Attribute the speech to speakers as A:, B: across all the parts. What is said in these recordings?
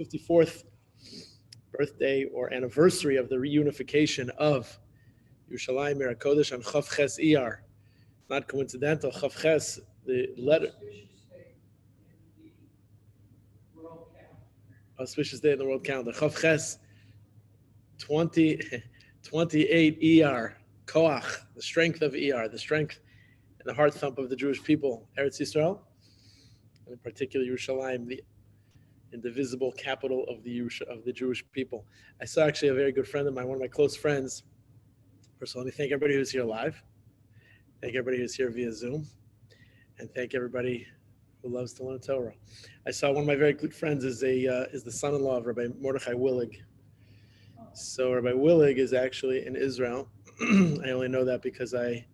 A: 54th birthday or anniversary of the reunification of Yerushalayim Mir HaKodesh on Chav Ches Iyar. Not coincidental. Chav Ches, the letter. Auspicious day in the world calendar. Chav Ches, 28 Iyar, Koach, the strength of Iyar, the strength and the heart thump of the Jewish people, Eretz Yisrael, and in particular Yerushalayim, the indivisible capital of the Jewish people. I saw actually a very good friend of mine, one of my close friends. First of all, let me thank everybody who's here live. Thank everybody who's here via Zoom. And thank everybody who loves to learn Torah. I saw one of my very good friends is the son-in-law of Rabbi Mordechai Willig. So Rabbi Willig is actually in Israel. I only know that because I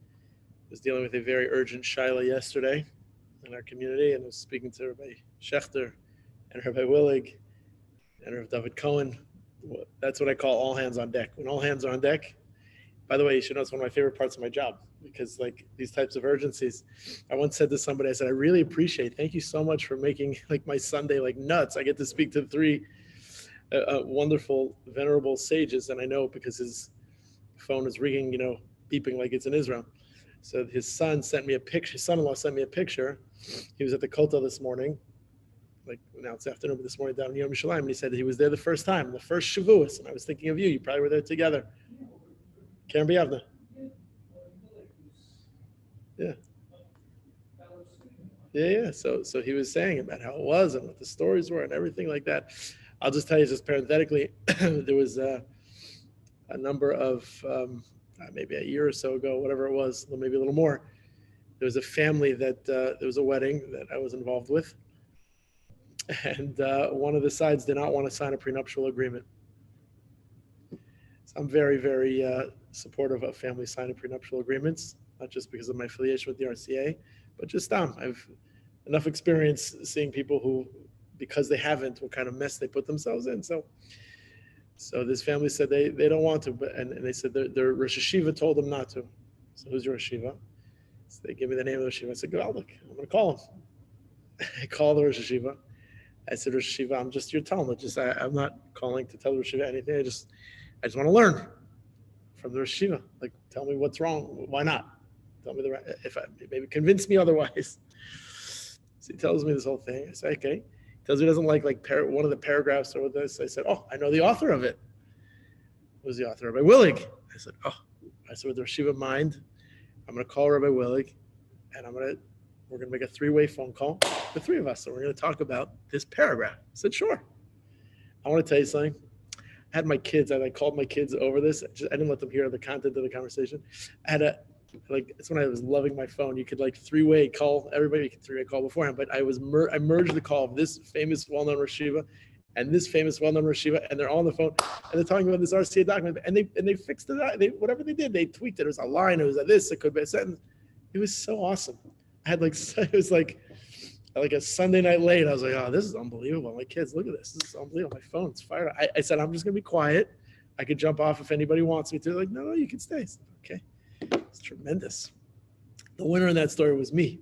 A: was dealing with a very urgent shaila yesterday in our community, and I was speaking to Rabbi Schechter and Rabbi Willig and Rabbi David Cohen. That's what I call all hands on deck. When all hands are on deck, by the way, you should know it's one of my favorite parts of my job, because like these types of urgencies, I once said to somebody, I said, I really appreciate, thank you so much for making like my Sunday like nuts. I get to speak to three wonderful, venerable sages, and I know because his phone is ringing, beeping like it's in Israel. So his son sent me a picture, his son-in-law sent me a picture. He was at the Kotel this morning, like now it's afternoon, but this morning down in Yom Yerushalayim, and he said that he was there the first time, the first Shavuos, and I was thinking of you. You probably were there together. Karen B'Yavna. Yeah. So he was saying about how it was and what the stories were and everything like that. I'll just tell you, just parenthetically, there was a number of, maybe a year or so ago, whatever it was, maybe a little more, there was a family that, there was a wedding that I was involved with. And one of the sides did not want to sign a prenuptial agreement. So I'm very, very supportive of families signing prenuptial agreements, not just because of my affiliation with the RCA, but just I've enough experience seeing people who, because they haven't, what kind of mess they put themselves in. So this family said they don't want to, but and they said their Rosh Hashiva told them not to. So who's your Rosh Hashiva? So they gave me the name of the Rosh Hashiva. I said, "Go, look, I'm going to call him." I called the Rosh Hashiva. I said, "Rosh Hashiva, I'm just your Talmud. I'm not calling to tell the Rosh Hashiva anything. I just want to learn from the Rosh Hashiva. Like, tell me what's wrong. Why not? Tell me maybe convince me otherwise." So he tells me this whole thing. I say, "Okay." He tells me he doesn't like one of the paragraphs or this. I said, "Oh, I know the author of it." Who's the author? Rabbi Willig. I said, "Oh." I said, with the Rosh Hashiva mind, I'm going to call Rabbi Willig, and we're going to make a three-way phone call, the three of us, and we're going to talk about this paragraph. I said, "Sure." I want to tell you something. I had my kids, I called my kids over this. I didn't let them hear the content of the conversation. I had it's when I was loving my phone. You could three-way call everybody. You could three-way call beforehand, but I merged the call of this famous, well-known Rosh Hashiva and this famous, well-known Rosh Hashiva, and they're all on the phone, and they're talking about this RCA document, and they fixed it. Whatever they did, they tweaked it. It was a line. It was this. It could be a sentence. It was so awesome. I had it was like a Sunday night late. I was like, "Oh, this is unbelievable." My kids, look at this. This is unbelievable. My phone's fired. I said, "I'm just going to be quiet. I could jump off if anybody wants me to." They're like, "No, you can stay." I said, "Okay." It's tremendous. The winner in that story was me,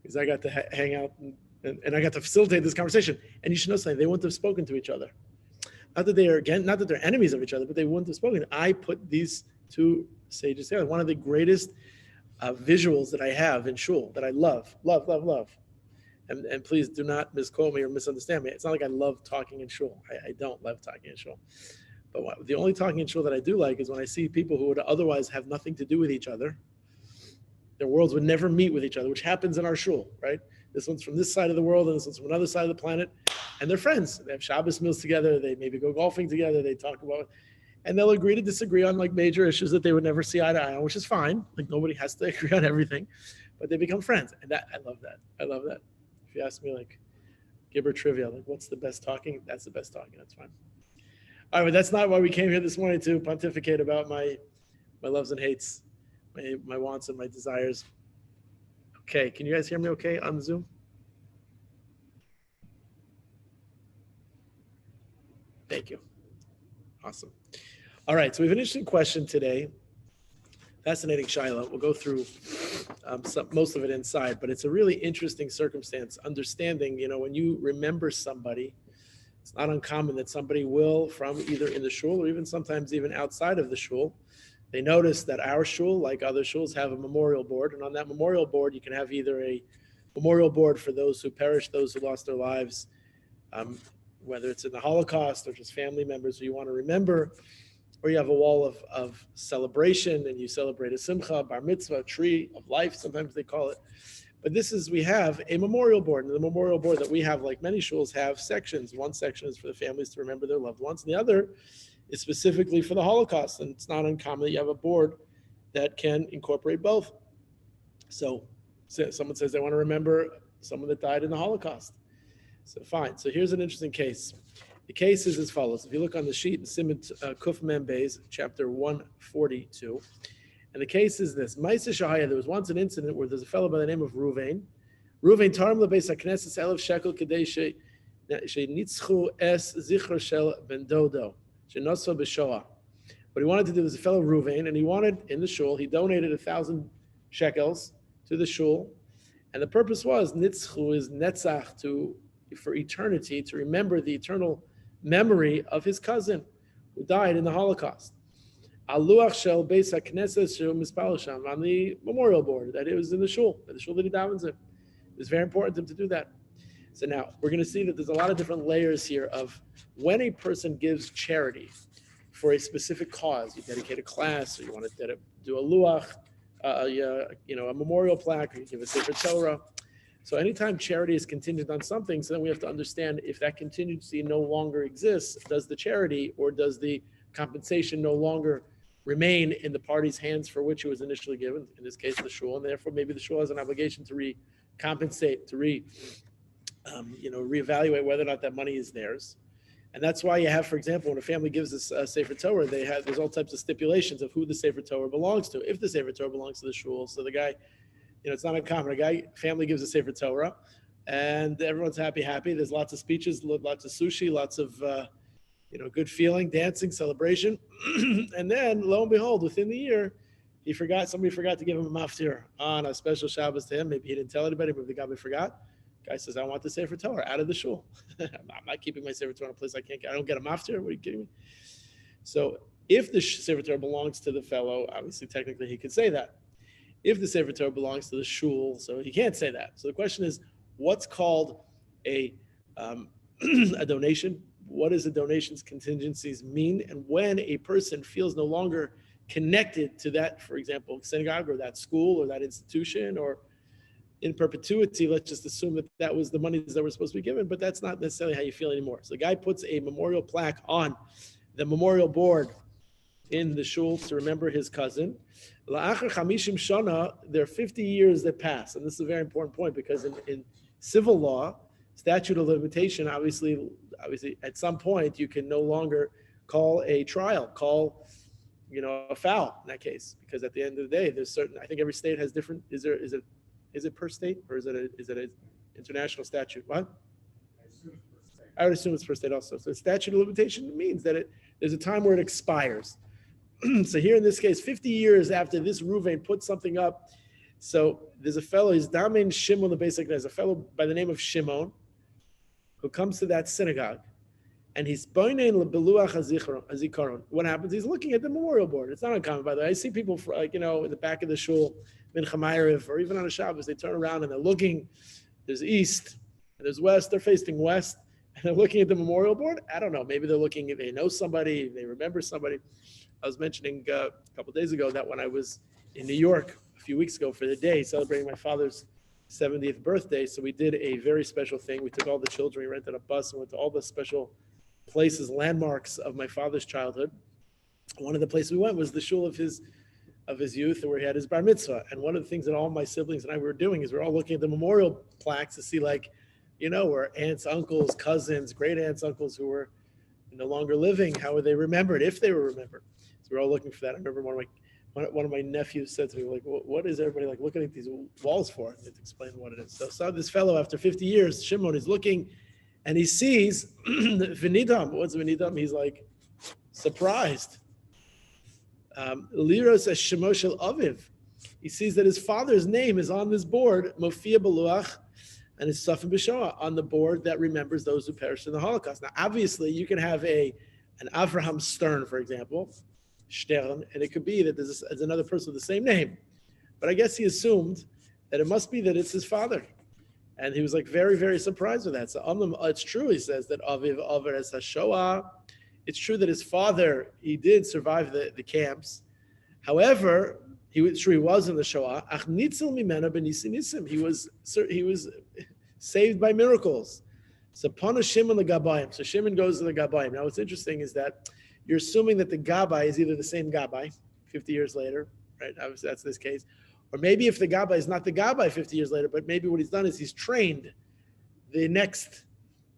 A: because I got to hang out and I got to facilitate this conversation. And you should know something. They wouldn't have spoken to each other. Not that they're enemies of each other, but they wouldn't have spoken. I put these two sages together. One of the greatest visuals that I have in shul that I love. And please do not misquote me or misunderstand me. It's not like I love talking in shul. I don't love talking in shul. But the only talking in shul that I do like is when I see people who would otherwise have nothing to do with each other. Their worlds would never meet with each other, which happens in our shul, right? This one's from this side of the world, and this one's from another side of the planet, and they're friends. They have Shabbos meals together. They maybe go golfing together. They talk about, and they'll agree to disagree on major issues that they would never see eye to eye on, which is fine. Nobody has to agree on everything, but they become friends, and I love that. If you ask me Gibber trivia, what's the best talking? That's the best talking. That's fine. All right, but that's not why we came here this morning, to pontificate about my loves and hates, my wants and my desires. Okay, can you guys hear me okay on Zoom? Thank you. Awesome. All right, so we have an interesting question today. Fascinating Shiloh. We'll go through most of it inside, but it's a really interesting circumstance. Understanding, when you remember somebody, It's not uncommon that somebody will, from either in the shul or even sometimes even outside of the shul, they notice that our shul, like other shuls, have a memorial board. And on that memorial board, you can have either a memorial board for those who perished, those who lost their lives, whether it's in the Holocaust or just family members who you want to remember, or you have a wall of celebration and you celebrate a simcha, bar mitzvah, tree of life, sometimes they call it. But we have a memorial board, and the memorial board that we have, like many shuls, have sections. One section is for the families to remember their loved ones, and the other is specifically for the Holocaust. And it's not uncommon that you have a board that can incorporate both. So someone says they want to remember someone that died in the Holocaust. So fine. So here's an interesting case. The case is as follows. If you look on the sheet in Simon Kuf Mem Beis, chapter 142, and the case is this. Ma'aseh Shahaya, there was once an incident where there's a fellow by the name of Ruvain. Ruvain tarim lebeis hakneses 1,000 shekel kedei shenitzchu es zichro shel ben dodo shenoso b'shoah. What he wanted to do was a fellow Ruvain, and he wanted in the shul, he donated 1,000 shekels to the shul, and the purpose was nitzchu is netzach, for eternity, to remember the eternal memory of his cousin who died in the Holocaust. Aluach shel beis hakneses shel mispal sham, on the memorial board that it was in the shul that he davens in. It was very important to him to do that. So now we're going to see that there's a lot of different layers here of when a person gives charity for a specific cause. You dedicate a class, or you want to do a luach, a memorial plaque, or you give a sefer Torah. So anytime charity is contingent on something, so then we have to understand if that contingency no longer exists, does the charity or does the compensation no longer remain in the party's hands for which it was initially given, in this case the shul, and therefore maybe the shul has an obligation to recompensate, to reevaluate whether or not that money is theirs. And that's why you have, for example, when a family gives this Sefer Torah, there's all types of stipulations of who the Sefer Torah belongs to. If the Sefer Torah belongs to the shul, so the guy, it's not uncommon. Family gives a Sefer Torah, and everyone's happy. There's lots of speeches, lots of sushi, lots of good feeling, dancing, celebration. And then, lo and behold, within the year, somebody forgot to give him a maftir on a special Shabbos to him. Maybe he didn't tell anybody, maybe the guy forgot. Guy says, I want the Sefer Torah out of the shul. I'm not keeping my Sefer Torah in a place I don't get a maftir. What are you kidding me? So if the Sefer Torah belongs to the fellow, obviously, technically, he could say that. If the Sefer Torah belongs to the shul, so he can't say that. So the question is, what's called a donation? What does a donation's contingencies mean? And when a person feels no longer connected to that, for example, synagogue or that school or that institution, or in perpetuity, let's just assume that was the money that were supposed to be given, but that's not necessarily how you feel anymore. So the guy puts a memorial plaque on the memorial board in the shul to remember his cousin. La'achar 50 shana, there are 50 years that pass. And this is a very important point because in civil law, statute of limitation, obviously, at some point, you can no longer call a trial, a foul in that case, because at the end of the day, there's certain. I think every state has different. Is it per state or is it an international statute? What? I would assume it's per state also. So statute of limitation means that there's a time where it expires. So here in this case, 50 years after this Ruvain put something up, so there's a fellow, he's Damin Shimon, there's a fellow by the name of Shimon who comes to that synagogue, and he's boinein lebeluach hazikaron. What happens? He's looking at the memorial board. It's not uncommon, by the way. I see people, in the back of the shul, Mincha Ma'ariv, or even on a Shabbos, they turn around and they're looking. There's east, and there's west. They're facing west, and they're looking at the memorial board. I don't know. Maybe they're looking. They know somebody. They remember somebody. I was mentioning a couple of days ago that when I was in New York a few weeks ago for the day celebrating my father's 70th birthday, so we did a very special thing. We took all the children, we rented a bus, and went to all the special places, landmarks of my father's childhood. One of the places we went was the shul of his youth, where he had his bar mitzvah. And one of the things that all my siblings and I were doing is we're all looking at the memorial plaques to see, where aunts, uncles, cousins, great aunts, uncles who were no longer living, how were they remembered, if they were remembered. So we're all looking for that. I remember one of my nephews said to me, what is everybody looking at these walls for? And to explain what it is. So this fellow, after 50 years, Shimon, is looking, and he sees Vinidam. What's Vinidam? He's surprised. Liros as Shemoshel Aviv. He sees that his father's name is on this board, Mofia Beluach and it's Safin B'Shoah on the board that remembers those who perished in the Holocaust. Now, obviously, you can have an Avraham Stern, for example, Stern, and it could be that there's another person with the same name. But I guess he assumed that it must be that it's his father. And he was like very, very surprised with that. So it's true, he says, that Aviv Aver es HaShoah. It's true that his father, he did survive the camps. However, he was in the Shoah. Ach nitzel mimena b'nisim nisim. He was saved by miracles. So Pana Shimon the Gabayim. So Shimon goes to the Gabayim. Now what's interesting is that you're assuming that the Gabbai is either the same Gabbai 50 years later, right? Obviously that's this case. Or maybe if the Gabbai is not the Gabbai 50 years later, but maybe what he's done is he's trained the next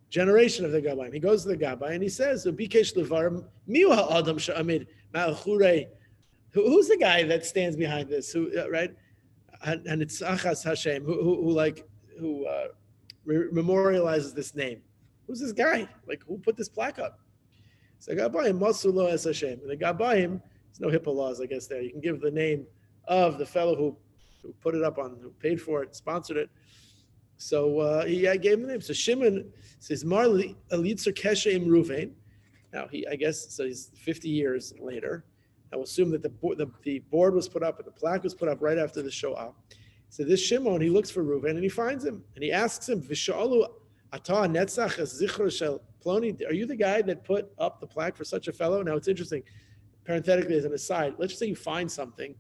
A: generation of the Gabbai. He goes to the Gabbai and he says, "Bikesh levar miu ha'adam she'amid ma'achure." Who's the guy that stands behind this? Who, right? And it's Achas Hashem, who memorializes this name. Who's this guy? Like, who put this plaque up? So Gabayim Masulo es Hashem. And the Gabayim, there's no HIPAA laws, I guess. There, you can give the name of the fellow who put it up who paid for it, sponsored it. So he gave him the name. So Shimon says, "Mar Elitzer Keshem Ruvain." Now he's 50 years later. I will assume that the board was put up and the plaque was put up right after the Shoah. So this Shimon, he looks for Reuven and he finds him and he asks him, "V'shalu atah netzach zichro shel ploni." Are you the guy that put up the plaque for such a fellow? Now it's interesting. Parenthetically, as an aside, let's just say you find something,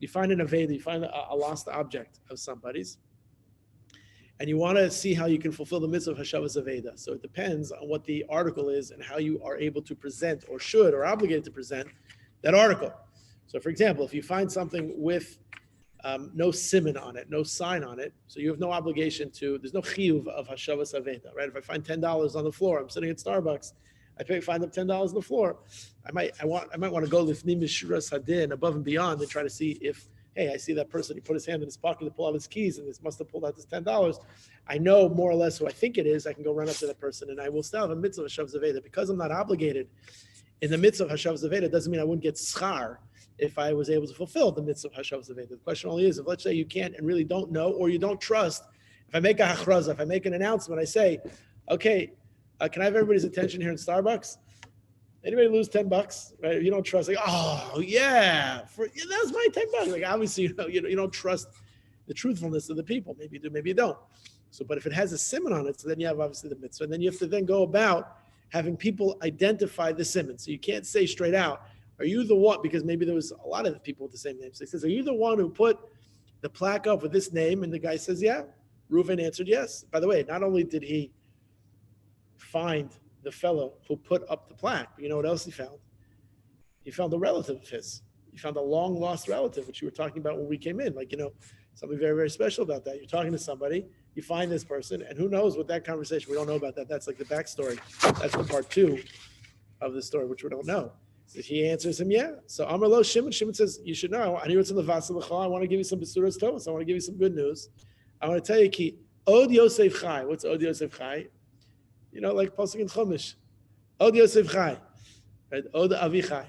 A: you find an aveda, you find a lost object of somebody's, and you want to see how you can fulfill the mitzvah of Hashavas Aveda. So it depends on what the article is and how you are able to present or should or obligated to present that article. So for example, if you find something with no siman on it, no sign on it, so you have no obligation there's no chiyuv of Hashavas Aveda, right? If I find $10 on the floor, I'm sitting at Starbucks, find up $10 on the floor, I might want to go lifnim mishuras hadin, above and beyond, and try to see if, hey, I see that person, he put his hand in his pocket to pull out his keys, and this must have pulled out this $10. I know more or less who I think it is. I can go run up to that person, and I will still have a mitzvah of Hashavas Aveda. Because I'm not obligated in the mitzvah of Hashavas Aveda, doesn't mean I wouldn't get schar if I was able to fulfill the mitzvah of Hashavas Aveda. The question only is, if let's say you can't and really don't know, or you don't trust, if I make a hachraza, if I make an announcement, I say, okay, can I have everybody's attention here in Starbucks? Anybody lose $10, right? If you don't trust, like, oh yeah, that was my $10. Like obviously, you don't trust the truthfulness of the people. Maybe you do, maybe you don't. So, but if it has a siman on it, so then you have obviously the mitzvah, and then you have to then go about having people identify the siman. So you can't say straight out, are you the one? Because maybe there was a lot of people with the same name. So he says, are you the one who put the plaque up with this name? And the guy says, yeah. Reuven answered yes. By the way, not only did he find the fellow who put up the plaque, but you know what else he found? He found a relative of his. He found a long lost relative, which you were talking about when we came in. Like, something very, very special about that. You're talking to somebody, you find this person, and who knows what that conversation, we don't know about that. That's like the backstory. That's the part 2 of the story, which we don't know. So he answers him, yeah. So Amar Lo Shimon says, you should know. I want to give you some Besuras Tovos. I want to give you some good news. I want to tell you, Ki, Od Yosef Chai. What's Od Yosef Chai? Like Pasuk in Chumash. Od Yosef Chai. Right? Od Avichai.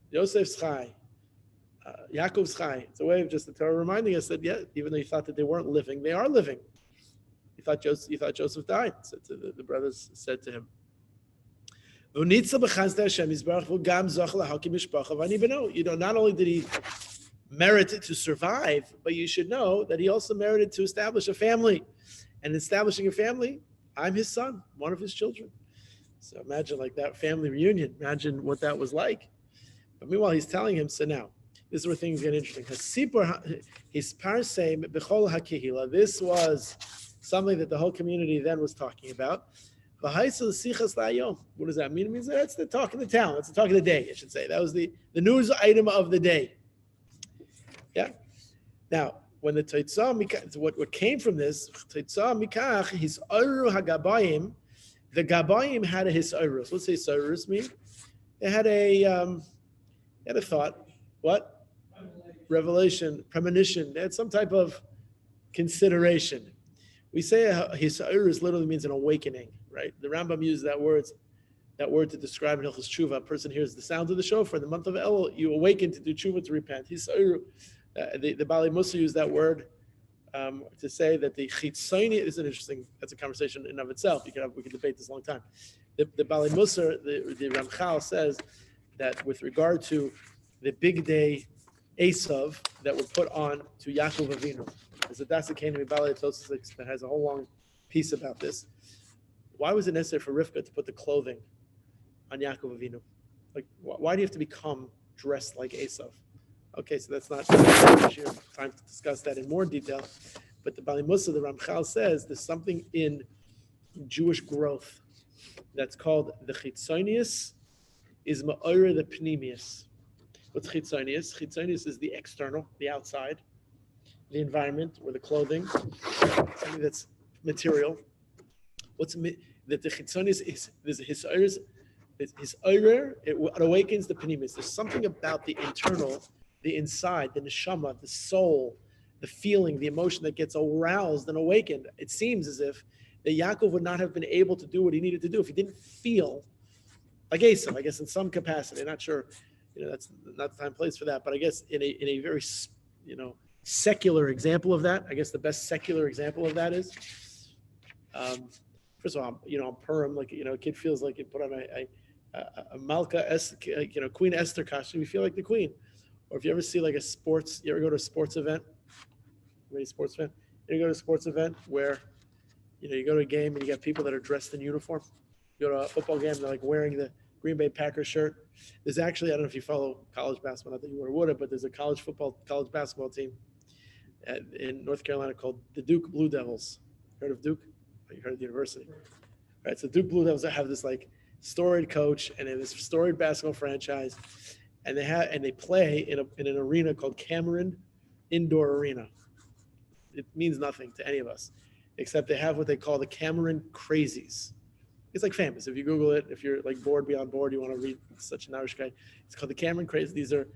A: Yosef's Chai. Yaakov's Chai. It's a way of just the Torah reminding us that, yeah, even though you thought that they weren't living, they are living. You thought Joseph died. So the brothers said to him, not only did he merit to survive, but you should know that he also merited to establish a family. And establishing a family, I'm his son, one of his children. So imagine like that family reunion. Imagine what that was like. But meanwhile, he's telling him, so now, this is where things get interesting. This was something that the whole community then was talking about. What does that mean? It means that's the talk of the town. That's the talk of the day, I should say. That was the news item of the day. Yeah. Now, when the Teitzah, what came from this, Teitzah Mikach, his Oru HaGabayim, the Gabayim had a Hisaurus. What's Hisaurus mean? They had a thought. What? Revelation, premonition. They had some type of consideration. We say Hisaurus literally means an awakening, right? The Rambam used that word to describe in Hilchos Tshuva. A person hears the sound of the shofar in the month of Elul, you awaken to do tshuva, to repent. Hisaurus. The Bali Musa used that word to say that the chitzoni is that's a conversation in and of itself. We could debate this a long time. The Bali Musar, the Ramchal says that with regard to the big day Esav that were put on to Yaakov Avinu, there's a Dasa Kenemi Bali Tosik that has a whole long piece about this. Why was it necessary for Rivka to put the clothing on Yaakov Avinu? Like, why do you have to become dressed like Esav? Okay, so that's not time to discuss that in more detail. But the Bali Musa, the Ramchal says there's something in Jewish growth that's called the chitzonius is ma'ora the pnimius. What's chitzonius? Chitzonius is the external, the outside, the environment or the clothing, something that's material. That the chitzonius is his oirer, it awakens the pnimius. There's something about the internal, the inside, the neshama, the soul, the feeling, the emotion that gets aroused and awakened. It seems as if that Yaakov would not have been able to do what he needed to do if he didn't feel like Esav, I guess in some capacity. Not sure, that's not the time and place for that, but I guess in a very, secular example of that, I guess the best secular example of that is, first of all, on Purim, like, a kid feels like you put on a Malka, Queen Esther costume, you feel like the queen. Or if you ever see like you ever go to a sports event? You go to a sports event where, you go to a game and you got people that are dressed in uniform. You go to a football game, they're like wearing the Green Bay Packers shirt. There's actually, I don't know if you follow college basketball, not that you would have, but there's a college basketball team in North Carolina called the Duke Blue Devils. Heard of Duke? You heard of the university. Right, so Duke Blue Devils have this like storied coach and this storied basketball franchise. And they play in an arena called Cameron Indoor Arena. It means nothing to any of us, except they have what they call the Cameron Crazies. It's like famous. If you Google it, if you're like bored beyond bored, you want to read such an Irish guy. It's called the Cameron Crazies. These are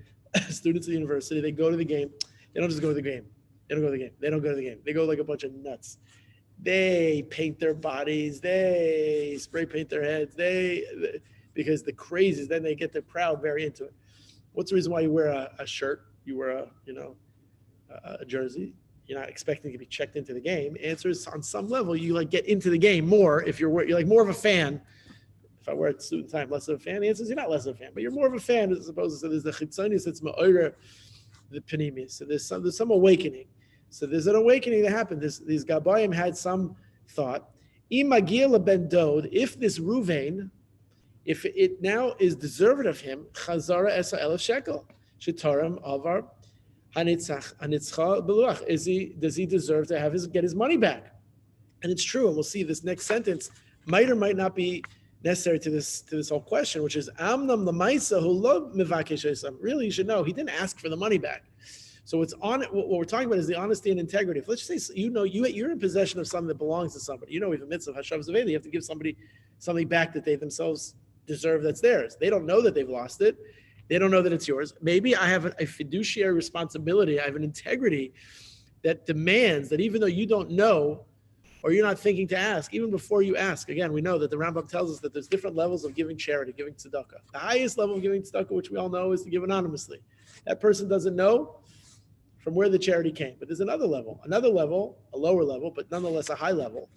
A: students of the university. They go to the game. They don't just go to the game. They don't go to the game. They go like a bunch of nuts. They paint their bodies. They spray paint their heads. Because the crazies, then they get the crowd very into it. What's the reason why you wear a shirt? You wear a jersey. You're not expecting to be checked into the game. Answer is on some level you like get into the game more if you're like more of a fan. If I wear it student time, less of a fan. The answer is you're not less of a fan, but you're more of a fan as opposed to. So there's the chitzonius, it's ma'ora, the pnimius. So there's some awakening. So there's an awakening that happened. These Gabayim had some thought. Imagila ben Dod, if this Ruvain, if it now is deserved of him, Chazara Esa Elef Shekel, Shitaram Avar Hanitzcha Beluach. Does he deserve to get his money back? And it's true, and we'll see this next sentence might or might not be necessary to this whole question, which is Amnam Lamaisa who love Mivakesh Esam. Really, you should know he didn't ask for the money back. So it's on what we're talking about is the honesty and integrity. If let's just say you're in possession of something that belongs to somebody, with the midst of Hashav Zaveda, you have to give somebody something back that they themselves deserve that's theirs. They don't know that they've lost it. They don't know that it's yours. Maybe I have a fiduciary responsibility. I have an integrity that demands that even though you don't know or you're not thinking to ask, even before you ask, again, we know that the Rambam tells us that there's different levels of giving charity, giving tzedakah. The highest level of giving tzedakah, which we all know, is to give anonymously. That person doesn't know from where the charity came. But there's another level, a lower level, but nonetheless a high level,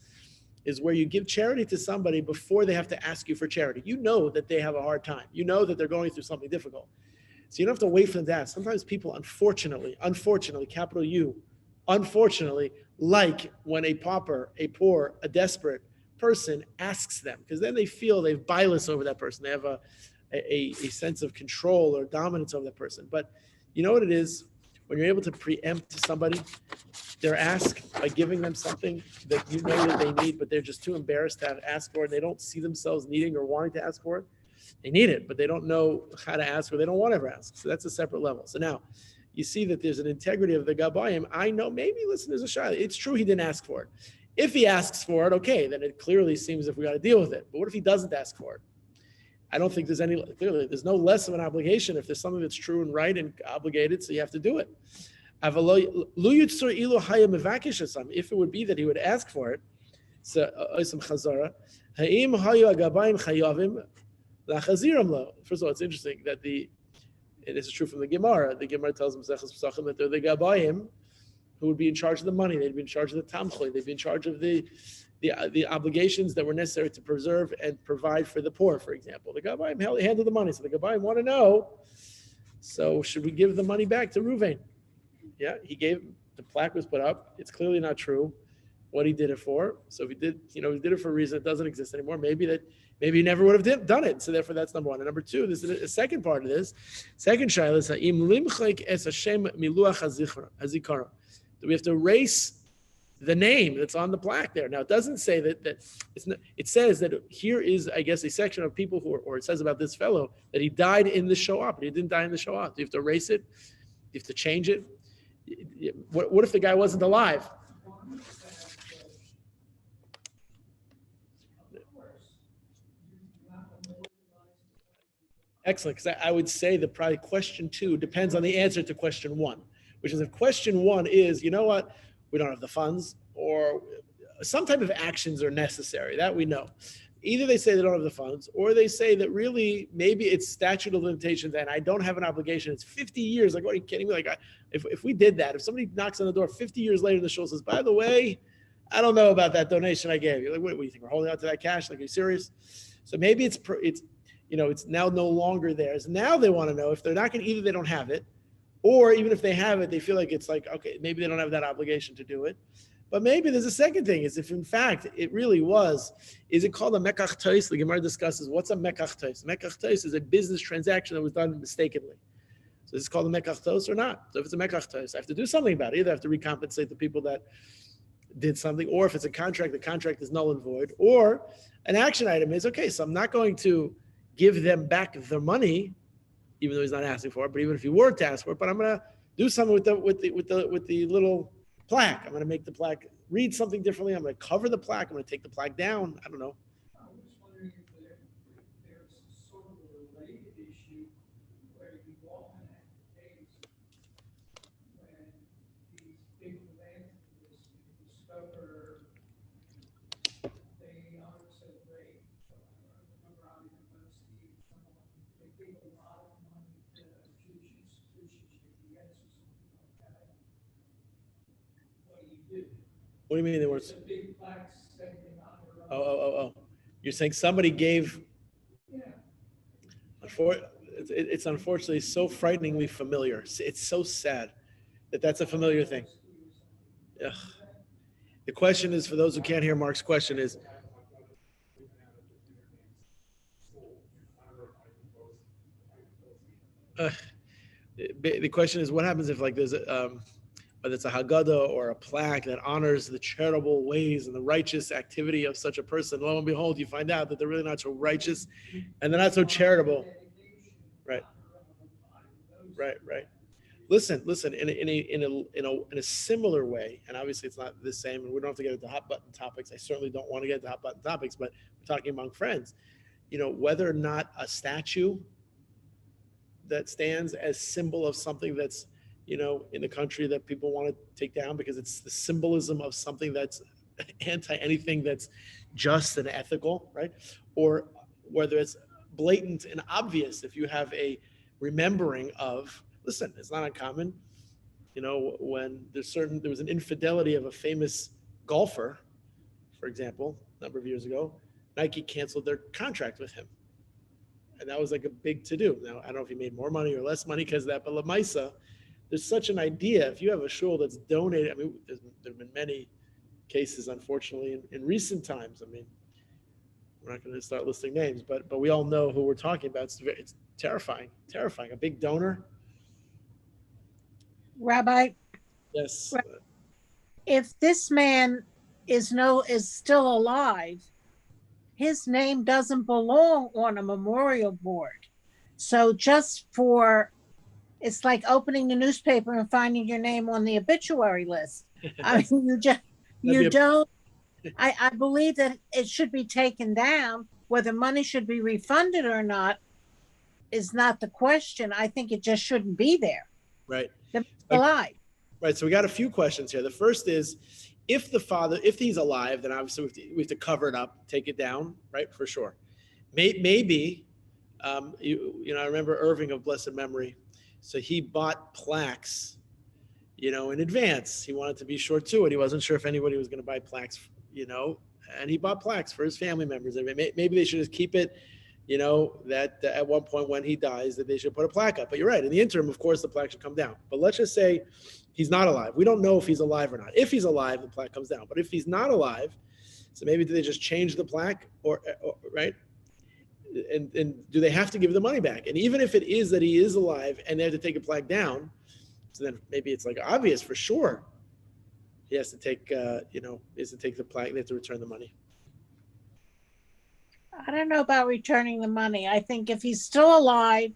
A: is where you give charity to somebody before they have to ask you for charity. You know that they have a hard time. You know that they're going through something difficult. So you don't have to wait for them to ask. Sometimes people, unfortunately, capital U, unfortunately, like when a pauper, a poor, a desperate person asks them, because then they feel they've bias over that person. They have a sense of control or dominance over that person. But you know what it is? When you're able to preempt somebody, their ask by giving them something that you know that they need, but they're just too embarrassed to ask for it. They don't see themselves needing or wanting to ask for it. They need it, but they don't know how to ask or they don't want to ever ask. So that's a separate level. So now you see that there's an integrity of the Gabayim. I know maybe, listen, there's a shayla. It's true he didn't ask for it. If he asks for it, okay, then it clearly seems if we got to deal with it. But what if he doesn't ask for it? I don't think there's no less of an obligation if there's something that's true and right and obligated, so you have to do it. If it would be that he would ask for it, so first of all, it's interesting that and this is true from the Gemara. The Gemara tells him that they're the Gabayim who would be in charge of the money. They'd be in charge of the tamchui. They'd be in charge of the obligations that were necessary to preserve and provide for the poor, for example. The Gabbaim handled the money. So the Gabbaim want to know, so should we give the money back to Ruvain? Yeah, the plaque was put up. It's clearly not true what he did it for. So if he did, he did it for a reason that doesn't exist anymore. Maybe he never would have done it. So therefore, that's number one. And number two, this is a second part of this. Second shayla is ha'im limchek es Hashem miluach hazikara. Do we have to erase the name that's on the plaque there? Now, it doesn't say that it's not, it says that here is, I guess, a section of people or it says about this fellow that he died in the Shoah, but he didn't die in the Shoah. Do you have to erase it? Do you have to change it? What if the guy wasn't alive? Excellent, because I would say that probably question 2 depends on the answer to question 1, which is if question 1 is, you know what, we don't have the funds, or some type of actions are necessary, that we know. Either they say they don't have the funds, or they say that really maybe it's statute of limitations and I don't have an obligation. It's 50 years. Like, what are you kidding me? Like, if we did that, if somebody knocks on the door 50 years later and the shul says, by the way, I don't know about that donation I gave you. Like, what do you think? We're holding out to that cash? Like, are you serious? So maybe it's now no longer theirs. Now they want to know if they're not going to, either they don't have it, or even if they have it, they feel like it's like, okay, maybe they don't have that obligation to do it. But maybe there's a second thing, is if in fact it really was, is it called a mekach tois? The Gemara discusses what's a mekach tois. Mekach tois is a business transaction that was done mistakenly. So is it called a mekach tois or not? So if it's a mekach tois, I have to do something about it. Either I have to recompensate the people that did something, or if it's a contract, the contract is null and void. Or an action item is, okay, so I'm not going to give them back their money, even though he's not asking for it, but even if he were to ask for it, but I'm going to do something with the little plaque. I'm going to make the plaque read something differently. I'm going to cover the plaque. I'm going to take the plaque down. I don't know.
B: I was wondering if there's sort of a related issue where you often have the case when these big philanthropists discover they are so great. I remember they gave a lot of money to Jewish institutions, JDS or something like that. What do you do?
A: What do you mean they weren't?
B: It's a big plaque saying they're not around.
A: Oh. You're saying somebody gave.
B: Yeah.
A: It's unfortunately so frighteningly familiar. It's so sad that that's a familiar thing. Ugh. The question is, for those who can't hear Mark's question, is the question is, what happens if, like, there's whether it's a Haggadah or a plaque that honors the charitable ways and the righteous activity of such a person. Lo and behold, you find out that they're really not so righteous and they're not so charitable. Right. Listen. In a similar way, and obviously it's not the same, and we don't have to get into hot button topics. I certainly don't want to get into hot button topics, but we're talking among friends. Whether or not a statue that stands as symbol of something that's in the country that people want to take down because it's the symbolism of something that's anti anything that's just and ethical, right? Or whether it's blatant and obvious, if you have a remembering of, listen, it's not uncommon, when there was an infidelity of a famous golfer, for example, a number of years ago, Nike canceled their contract with him. And that was like a big to-do. Now, I don't know if he made more money or less money because of that, but Lamaisa, there's such an idea. If you have a shul that's donated, I mean, there have been many cases, unfortunately, in recent times. I mean, we're not going to start listing names, but we all know who we're talking about. It's terrifying. A big donor.
C: Rabbi,
A: Yes.
C: if this man is still alive, his name doesn't belong on a memorial board. So it's like opening the newspaper and finding your name on the obituary list. I mean, I believe that it should be taken down. Whether money should be refunded or not is not the question. I think it just shouldn't be there.
A: Right.
C: Alive.
A: Right. So we got a few questions here. The first is, if he's alive, then obviously we have to cover it up, take it down, right? For sure. Maybe, I remember Irving of blessed memory. So he bought plaques in advance. He wanted to be sure too, and he wasn't sure if anybody was going to buy plaques, and he bought plaques for his family members. Maybe they should just keep it, that at one point when he dies, that they should put a plaque up. But you're right. In the interim, of course, the plaque should come down. But let's just say he's not alive. We don't know if he's alive or not. If he's alive, the plaque comes down. But if he's not alive, so maybe do they just change the plaque or right? And do they have to give the money back? And even if it is that he is alive and they have to take a plaque down, so then maybe it's like obvious for sure. He has to take, is to take the plaque. They have to return the money.
C: I don't know about returning the money. I think if he's still alive,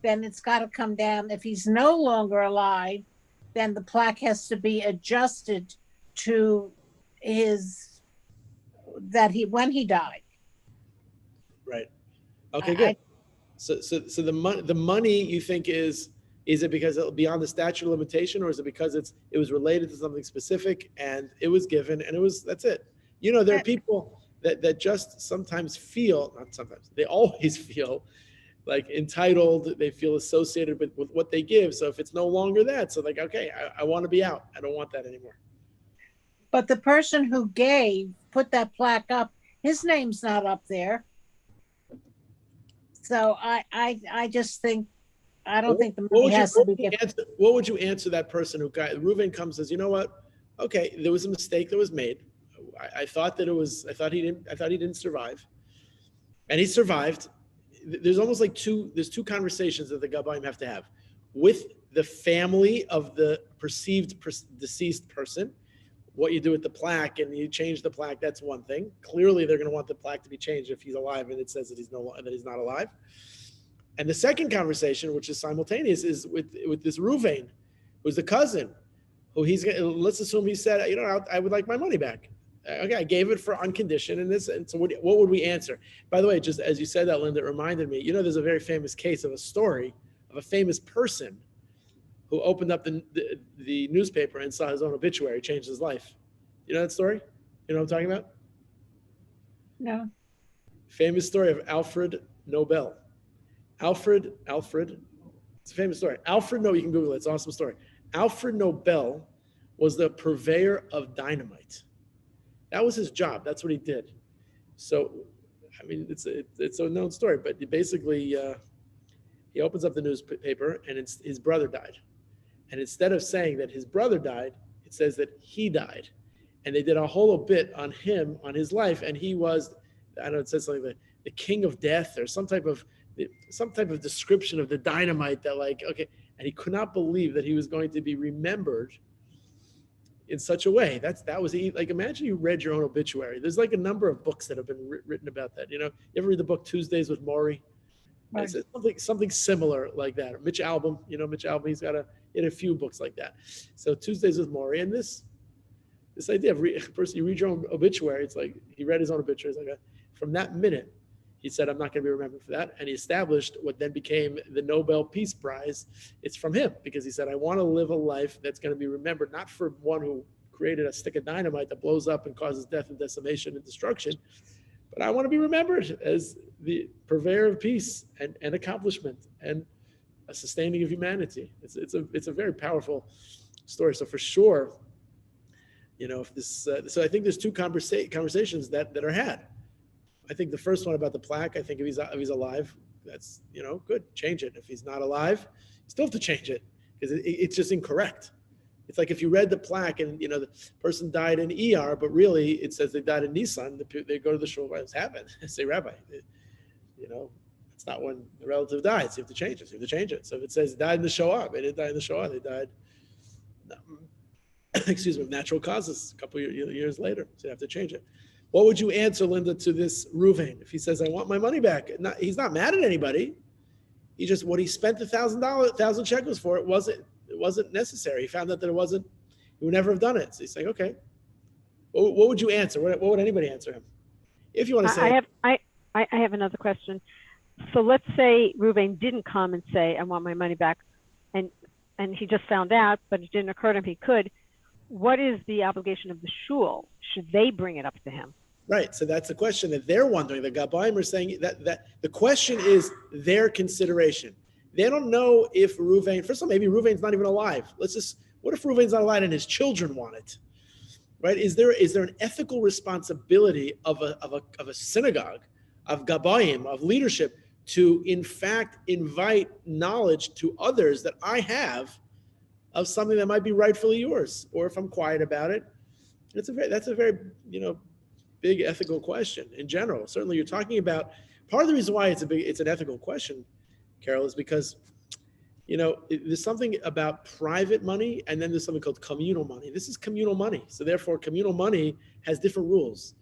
C: then it's got to come down. If he's no longer alive, then the plaque has to be adjusted to when he died.
A: Right. Okay, good. So the money you think is it because it'll be on the statute of limitation, or is it because it was related to something specific and it was given and that's it? There are people that just sometimes feel, not sometimes, they always feel like entitled, they feel associated with what they give. So if it's no longer that, so like, okay, I want to be out. I don't want that anymore.
C: But the person who put that plaque up, his name's not up there. So I just think, I don't think the money has to be given.
A: What would you answer that person Reuven comes and says, you know what? Okay, there was a mistake that was made. I thought he didn't survive, and he survived. There's almost like there's two conversations that the Gabbaim have to have with the family of the perceived deceased person. What you do with the plaque, and you change the plaque, that's one thing. Clearly, they're going to want the plaque to be changed if he's alive, and it says that he's not alive. And the second conversation, which is simultaneous, is with this Reuven, who's the cousin, who let's assume he said, I would like my money back. Okay, I gave it on condition, and so what would we answer? By the way, just as you said that, Linda, it reminded me, there's a very famous case of a story of a famous person who opened up the newspaper and saw his own obituary, changed his life. You know that story? You know what I'm talking about?
C: No.
A: Famous story of Alfred Nobel. Alfred, it's a famous story. You can Google it, it's an awesome story. Alfred Nobel was the purveyor of dynamite. That was his job. That's what he did. So, I mean, it's a known story, but basically, he opens up the newspaper and his brother died. And instead of saying that his brother died, it says that he died. And they did a whole bit on him, on his life. And he was, I don't know, it says something like the king of death or some type of description of the dynamite that okay. And he could not believe that he was going to be remembered in such a way. That was like, imagine you read your own obituary. There's like a number of books that have been written about that. You ever read the book Tuesdays with Maury? Right. It's something similar like that. Or Mitch Albom, Mitch Albom, he had a few books like that. So Tuesdays with Maury, and this idea of you read your own obituary, it's like he read his own obituary. It's like from that minute, he said, I'm not going to be remembered for that. And he established what then became the Nobel Peace Prize. It's from him, because he said, I want to live a life that's going to be remembered, not for one who created a stick of dynamite that blows up and causes death and decimation and destruction, but I want to be remembered as the purveyor of peace and accomplishment and a sustaining of humanity. It's a very powerful story. So for sure, if this, so I think there's two conversations that are had. I think the first one about the plaque, I think if he's alive, that's, good, change it. If he's not alive, you still have to change it, because it's just incorrect. It's like if you read the plaque and, the person died in ER, but really it says they died in Nissan, they go to the shul, what's happened? I say, Rabbi, it's not when the relative dies. You have to change it. So if it says died in the Shoah, they didn't die in the Shoah, they died, of natural causes a couple of years later. So you have to change it. What would you answer, Linda, to this Reuven? If he says, I want my money back, he's not mad at anybody. He just, what he spent $1,000 shekels for, it wasn't necessary. He found out that he would never have done it. So he's like, okay. What would you answer? What would anybody answer him? If you want to say.
D: I have another question. So let's say Reuven didn't come and say, I want my money back, and he just found out, but it didn't occur to him he could. What is the obligation of the shul? Should they bring it up to him?
A: Right. So that's the question that they're wondering. The Gabbaim are saying that the question is their consideration. They don't know if Reuven, first of all, maybe Reuven's not even alive. What if Reuven's not allowed and his children want it? Right? Is there an ethical responsibility of a synagogue, of gabayim, of leadership, to in fact invite knowledge to others that I have of something that might be rightfully yours, or if I'm quiet about it? That's a very big ethical question in general. Certainly, you're talking about part of the reason why it's an ethical question, Carol, is because there's something about private money, and then there's something called communal money. This is communal money. So therefore, communal money has different rules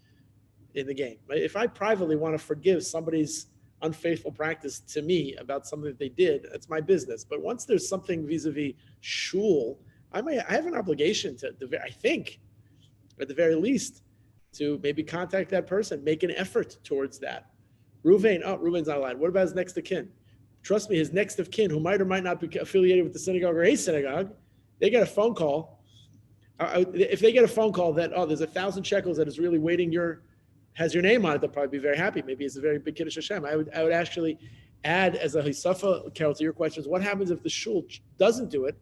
A: in the game. Right? If I privately want to forgive somebody's unfaithful practice to me about something that they did, that's my business. But once there's something vis-a-vis shul, I have an obligation I think, at the very least, to maybe contact that person, make an effort towards that. Reuven's not allowed. What about his next of kin? Trust me, his next of kin, who might or might not be affiliated with the synagogue or a synagogue, they get a phone call. If they get a phone call that, there's 1,000 shekels that is really waiting has your name on it, they'll probably be very happy. Maybe it's a very big Kiddush Hashem. I would actually add as a hisafa, Carol, to your questions, what happens if the shul doesn't do it,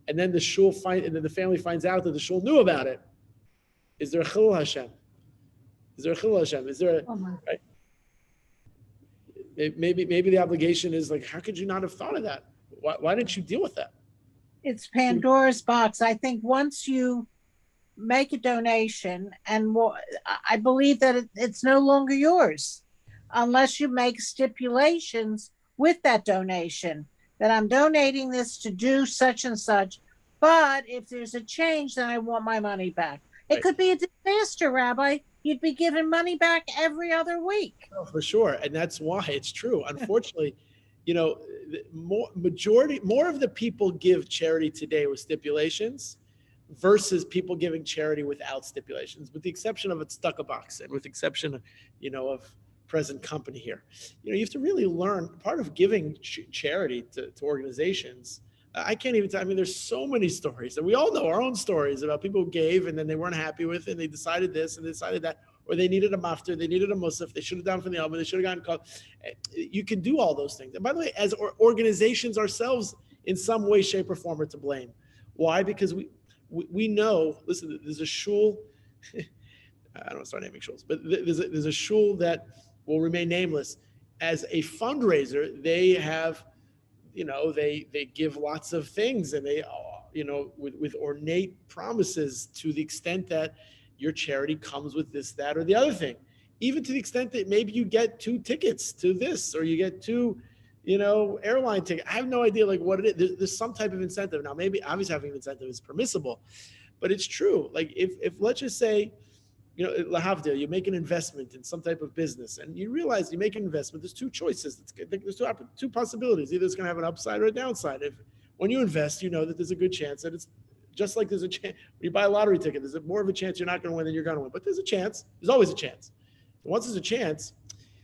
A: and then the family finds out that the shul knew about it? Is there a chilul Hashem? Is there a right? Maybe the obligation is like, how could you not have thought of that? Why didn't you deal with that?
C: It's Pandora's box. I think once you make a donation, and I believe that it's no longer yours unless you make stipulations with that donation that I'm donating this to do such and such, but if there's a change, then I want my money back. It could be a disaster, Rabbi. You'd be giving money back every other week.
A: Oh, for sure. And that's why it's true. Unfortunately, more of the people give charity today with stipulations versus people giving charity without stipulations, with the exception of it's stuck a box, and with the exception of present company here. You have to really learn part of giving charity to organizations. I can't even tell. I mean, there's so many stories, and we all know our own stories about people who gave and then they weren't happy with it, and they decided this and they decided that, or they needed a mafter, they needed a musaf, they should have done from the album, they should have gotten called. You can do all those things. And by the way, as organizations ourselves, in some way, shape, or form, are to blame. Why? Because we know. Listen, there's a shul. I don't want to start naming shuls, but there's a shul that will remain nameless. As a fundraiser, they have. They give lots of things, and they, with ornate promises, to the extent that your charity comes with this, that, or the other thing. Even to the extent that maybe you get 2 tickets to this, or you get 2, airline tickets. I have no idea what it is. There's some type of incentive. Now, maybe obviously having an incentive is permissible, but it's true. Like if let's just say, lahavdil, you make an investment in some type of business, and you realize you make an investment. There's 2 choices. There's 2 possibilities. Either it's going to have an upside or a downside. When you invest, you know that there's a good chance that it's just like there's a chance when you buy a lottery ticket. There's more of a chance you're not going to win than you're going to win, but there's a chance. There's always a chance. And once there's a chance,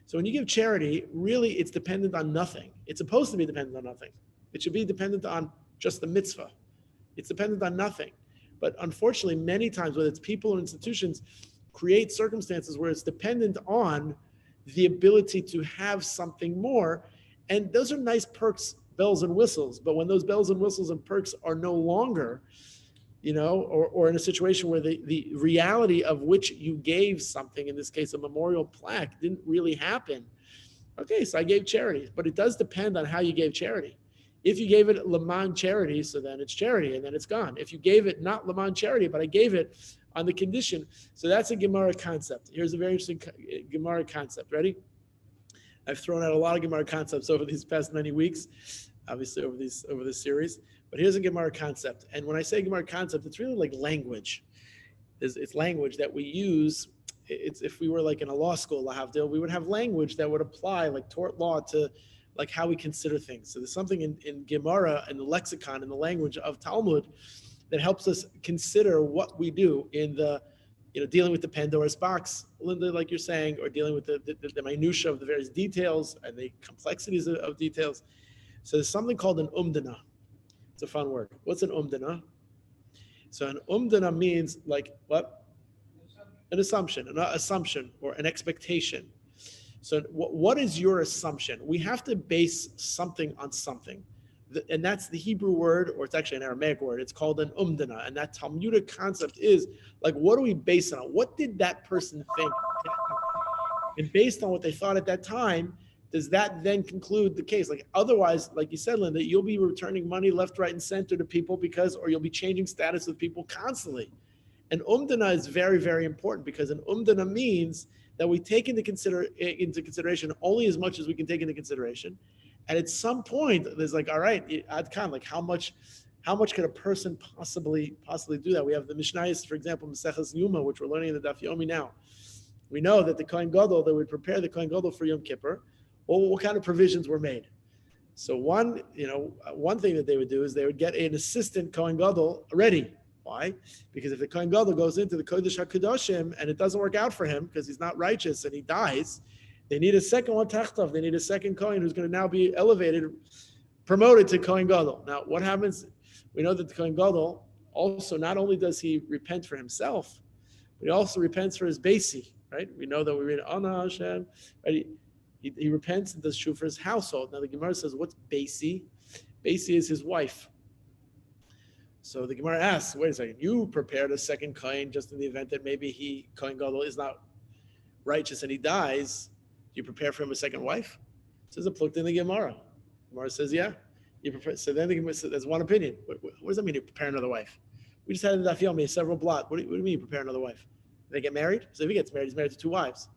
A: so when you give charity, really it's dependent on nothing. It's supposed to be dependent on nothing. It should be dependent on just the mitzvah. It's dependent on nothing. But unfortunately, many times, whether it's people or institutions, create circumstances where it's dependent on the ability to have something more. And those are nice perks, bells and whistles. But when those bells and whistles and perks are no longer, or in a situation where the reality of which you gave something, in this case, a memorial plaque, didn't really happen. Okay, so I gave charity, but it does depend on how you gave charity. If you gave it Leman charity, so then it's charity and then it's gone. If you gave it not Leman charity, but I gave it on the condition. So that's a Gemara concept. Here's a very interesting Gemara concept. Ready? I've thrown out a lot of Gemara concepts over these past many weeks, obviously over this series. But here's a Gemara concept. And when I say Gemara concept, it's really like language. It's language that we use. It's if we were like in a law school, lahavdil, we would have language that would apply like tort law to like how we consider things. So there's something in Gemara, in the lexicon, in the language of Talmud, that helps us consider what we do in the, dealing with the Pandora's box, Linda, like you're saying, or dealing with the minutia of the various details and the complexities of details. So there's something called an umdana. It's a fun word. What's an umdana? So an umdana means like what? An assumption or an expectation. So what is your assumption? We have to base something on something. And that's the Hebrew word, or it's actually an Aramaic word. It's called an umdana. And that Talmudic concept is like, what do we base it on? What did that person think? And based on what they thought at that time, does that then conclude the case? Like otherwise, like you said, Linda, you'll be returning money left, right, and center to people or you'll be changing status with people constantly. And umdana is very, very important because an umdana means that we take into consideration only as much as we can take into consideration. And at some point, there's like, all right, adkan, like how much could a person possibly do that? We have the Mishnayos, for example, Maseches Yuma, which we're learning in the Daf Yomi now. We know that the Kohen Gadol, they would prepare the Kohen Gadol for Yom Kippur. Well, what kind of provisions were made? So one thing that they would do is they would get an assistant Kohen Gadol ready. Why? Because if the Kohen Gadol goes into the Kodesh HaKadoshim and it doesn't work out for him because he's not righteous and he dies, they need a second one tachtov. They need a second Kohen who's going to now be promoted to Kohen Gadol. Now, what happens? We know that the Kohen Gadol also, not only does he repent for himself, but he also repents for his Basi, right? We know that we read Ana Hashem, right? He repents and does shuv for his household. Now the Gemara says, what's Basi? Basi is his wife. So the Gemara asks, wait a second, you prepared a second Kohen just in the event that maybe Kohen Gadol is not righteous and he dies. Do you prepare for him a second wife? It says a plucked in the Gemara. Gemara says, yeah. You prepare. So then the Gemara says, there's one opinion. What does that mean you prepare another wife? We just had in the Daf Yomi several blot. What do you mean you prepare another wife? They get married? So if he gets married, he's married to two wives.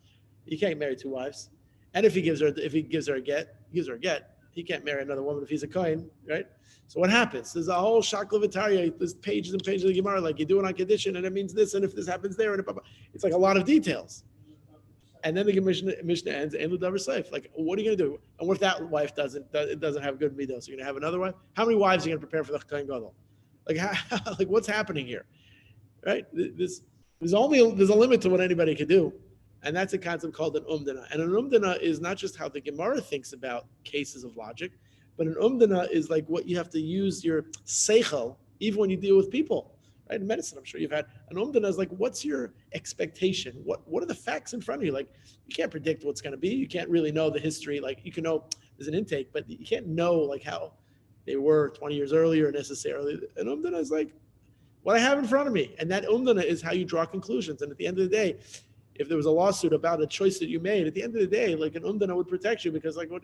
A: You can't marry two wives. And if he gives her a get, he can't marry another woman if he's a Kohen, right? So what happens? There's a whole shakla v'tarya, there's pages and pages of the Gemara, like you do it on condition, and it means this, and if this happens there, and it's like a lot of details. And then the Mishnah ends, and the safe. Like, what are you going to do? And what if that wife doesn't have good midos? So you're going to have another wife? How many wives are you going to prepare for the Kohen Gadol? Like what's happening here, right? There's a limit to what anybody could do. And that's a concept called an umdana. And an umdana is not just how the Gemara thinks about cases of logic, but an umdana is like what you have to use your seichel, even when you deal with people, right? In medicine, I'm sure you've had an umdana is like, what's your expectation? What are the facts in front of you? Like, you can't predict what's going to be. You can't really know the history. Like, you can know there's an intake, but you can't know like how they were 20 years earlier necessarily. An umdana is like what I have in front of me. And that umdana is how you draw conclusions. And at the end of the day, if there was a lawsuit about a choice that you made, at the end of the day, like an umdana would protect you because like what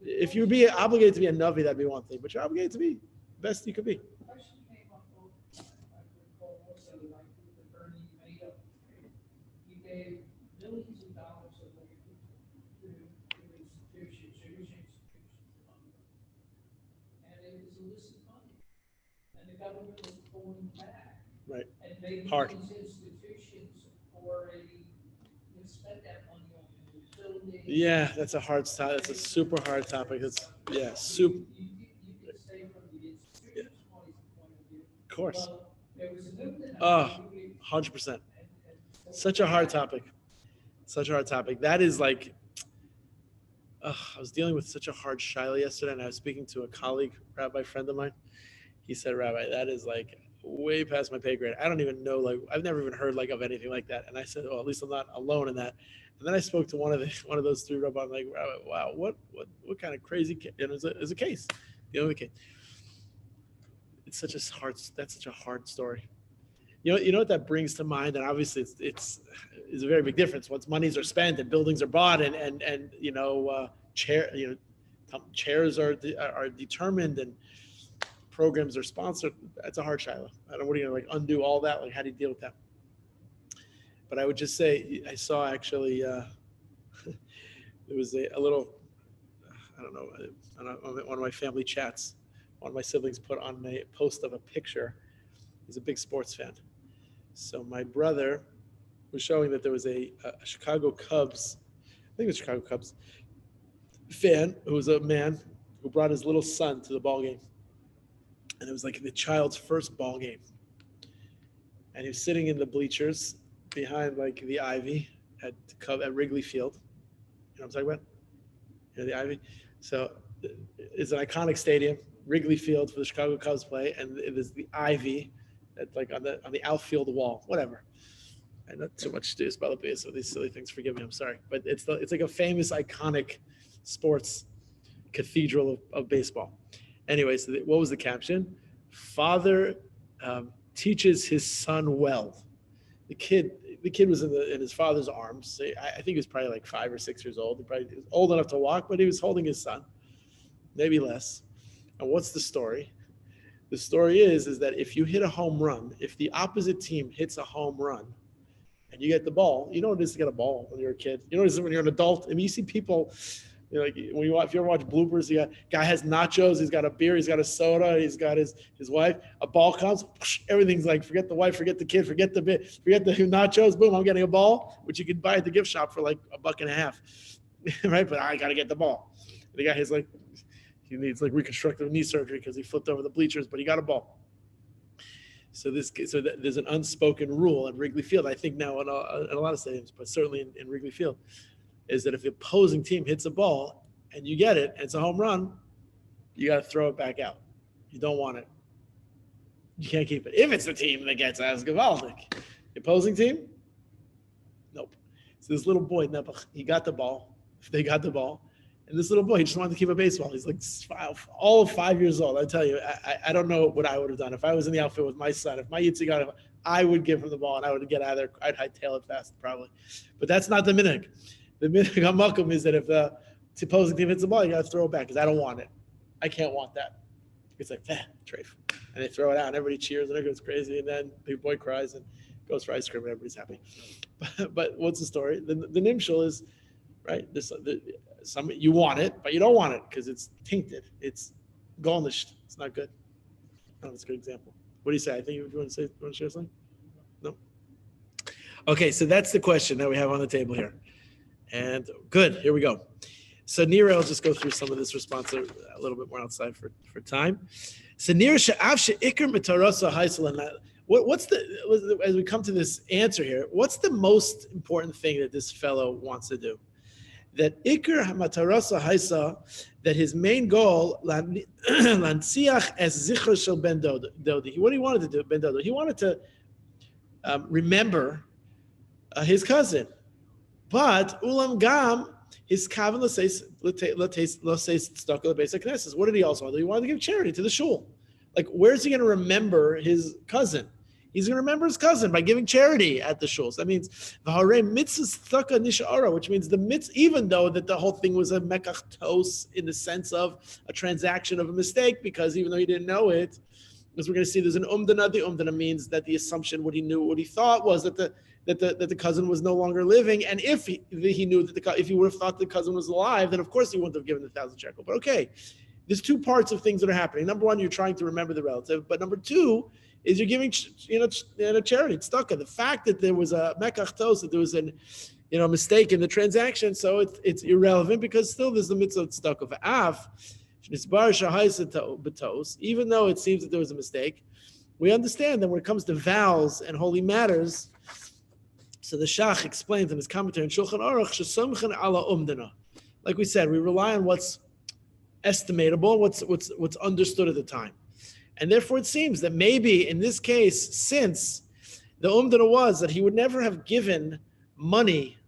A: if you would be obligated to be a navi, that'd be one thing, but you're obligated to be the best you could be.
B: Question came up, I recall also, like the Bernie made up. He gave millions of dollars away to institutions, Jewish institutions, and it was illicit money. And the government was pulling back.
A: Right.
B: And making
A: Hard.
B: these institutions already spent that money on building.
A: Yeah, that's a hard topic. That's a super hard topic. Super.
B: You could say from the institution's point of view.
A: Of course.
B: Well, there was a
A: Oh, 100%. Such a hard topic. That is like, I was dealing with such a hard shaila yesterday, and I was speaking to a colleague, rabbi friend of mine. He said, Rabbi, that is like way past my pay grade. I don't even know, like, I've never even heard like of anything like that. And I said, well, at least I'm not alone in that. And then I spoke to one of those three rabbis. I'm like, wow, what kind of crazy case? And it was a case, the only case. That's such a hard story. You know what that brings to mind, and obviously it's a very big difference. Once monies are spent and buildings are bought and chairs are determined and programs are sponsored. That's a hard shaila. I don't know, what are you going to like undo all that? Like, how do you deal with that? But I would just say, I saw actually, there was a little, I don't know, on one of my family chats, one of my siblings put on a post of a picture. He's a big sports fan. So my brother was showing that there was a Chicago Cubs, I think it was Chicago Cubs fan, who was a man who brought his little son to the ball game. And it was like the child's first ball game. And he was sitting in the bleachers behind like the ivy at Wrigley Field. You know what I'm talking about? You know, the ivy. So it's an iconic stadium, Wrigley Field, for the Chicago Cubs play, and it is the ivy that's like on the outfield wall, whatever. And not too much to do about so these silly things. Forgive me, I'm sorry, but it's like a famous iconic sports cathedral of baseball. Anyway, so what was the caption? Father teaches his son well. The kid was in his father's arms. I think he was probably like 5 or 6 years old. He probably was old enough to walk, but he was holding his son, maybe less. And what's the story? The story is that if you hit a home run, if the opposite team hits a home run, and you get the ball, you know what it is to get a ball when you're a kid. You know what it is when you're an adult. I mean, you see people, like when if you ever watch bloopers, guy has nachos, he's got a beer, he's got a soda, he's got his wife. A ball comes, everything's like, forget the wife, forget the kid, forget the nachos. Boom, I'm getting a ball, which you could buy at the gift shop for like $1.50, right? But I got to get the ball. And the guy has like, he needs like reconstructive knee surgery because he flipped over the bleachers, but he got a ball. So there's an unspoken rule at Wrigley Field. I think now in a lot of stadiums, but certainly in Wrigley Field, is that if the opposing team hits a ball and you get it, and it's a home run, you got to throw it back out. You don't want it. You can't keep it. If it's the team that gets as Gavaldik, the opposing team, nope. So this little boy, he got the ball. They got the ball. And this little boy, he just wanted to keep a baseball. He's like all of 5 years old. I tell you, I don't know what I would have done. If I was in the outfield with my son, if my Yitzi got it, I would give him the ball and I would get out of there. I'd hightail it fast, probably. But that's not the minhag. The minhag hamakom is that if the opposing team hits the ball, you got to throw it back because I don't want it. I can't want that. It's like, treif. And they throw it out and everybody cheers and everyone goes crazy. And then big boy cries and goes for ice cream and everybody's happy. But what's the story? The nimshal is, right? You want it, but you don't want it because it's tainted. It's garnished. It's not good. Oh, that's a good example. What do you say? I think you want to share something? No? Okay, so that's the question that we have on the table here. And good, here we go. So Nira, I'll just go through some of this response a little bit more outside for time. So Nira she'af she'ikr mitarasa haisel. What's as we come to this answer here, what's the most important thing that this fellow wants to do? That Iker Hamatarasa Haisa, that his main goal, Lanciach as Zichar Shel Ben Dodi. What he wanted to do, Ben Dodi, he wanted to remember his cousin. But Ulam Gam, his Kavan Laseis Tzedakah L'Beis HaKnesses. What did he also want to do? He wanted to give charity to the shul. Like, where's he going to remember his cousin? He's going to remember his cousin by giving charity at the shuls. That means v'harei mitzvah tzedakah nishara, which means the mitzvah, even though that the whole thing was a mekach tos in the sense of a transaction of a mistake, because even though he didn't know it, as we're going to see, there's an umdana. The umdana means that the assumption, what he thought was that the cousin was no longer living, and if he knew that if he would have thought the cousin was alive, then of course he wouldn't have given the 1,000 shekel. But okay, there's two parts of things that are happening. Number one, you're trying to remember the relative, but number two is you're giving, charity. It's tzedakah. The fact that there was a mekach tos, that there was an, mistake in the transaction, so it's irrelevant because still there's the mitzvah of tzedakah. Even though it seems that there was a mistake, we understand that when it comes to vows and holy matters, so the Shach explains in his commentary in Shulchan Aruch, shesomchen ala umdana. Like we said, we rely on what's estimatable, what's understood at the time. And therefore, it seems that maybe in this case, since the umdana was that he would never have given money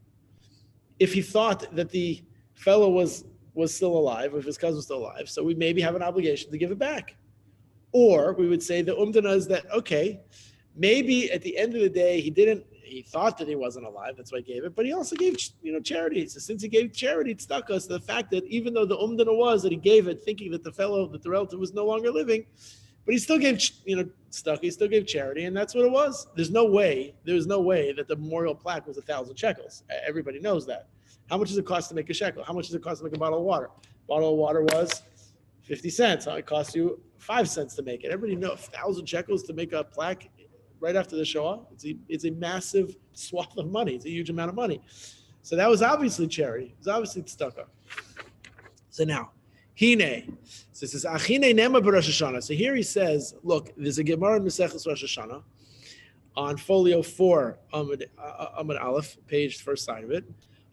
A: if he thought that the fellow was still alive, if his cousin was still alive, so we maybe have an obligation to give it back. Or we would say the umdana is that, okay, maybe at the end of the day, he thought that he wasn't alive, that's why he gave it, but he also gave, charity. So since he gave charity, it's stuck us to the fact that even though the umdana was that he gave it thinking that the relative was no longer living, but he still gave, he still gave charity, and that's what it was. There was no way that the memorial plaque was 1,000 shekels. Everybody knows that. How much does it cost to make a shekel? How much does it cost to make a bottle of water? A bottle of water was 50 cents. It cost you 5 cents to make it. Everybody knows 1,000 shekels to make a plaque right after the Shoah. It's a massive swath of money. It's a huge amount of money. So that was obviously charity. It was obviously tzedakah. So now, Hine. So it says, Achine nema b'Rosh Hashanah. So here he says, look, there's a Gemara in Maseches Rosh Hashanah on folio 4, Amud Aleph, page, first side of it.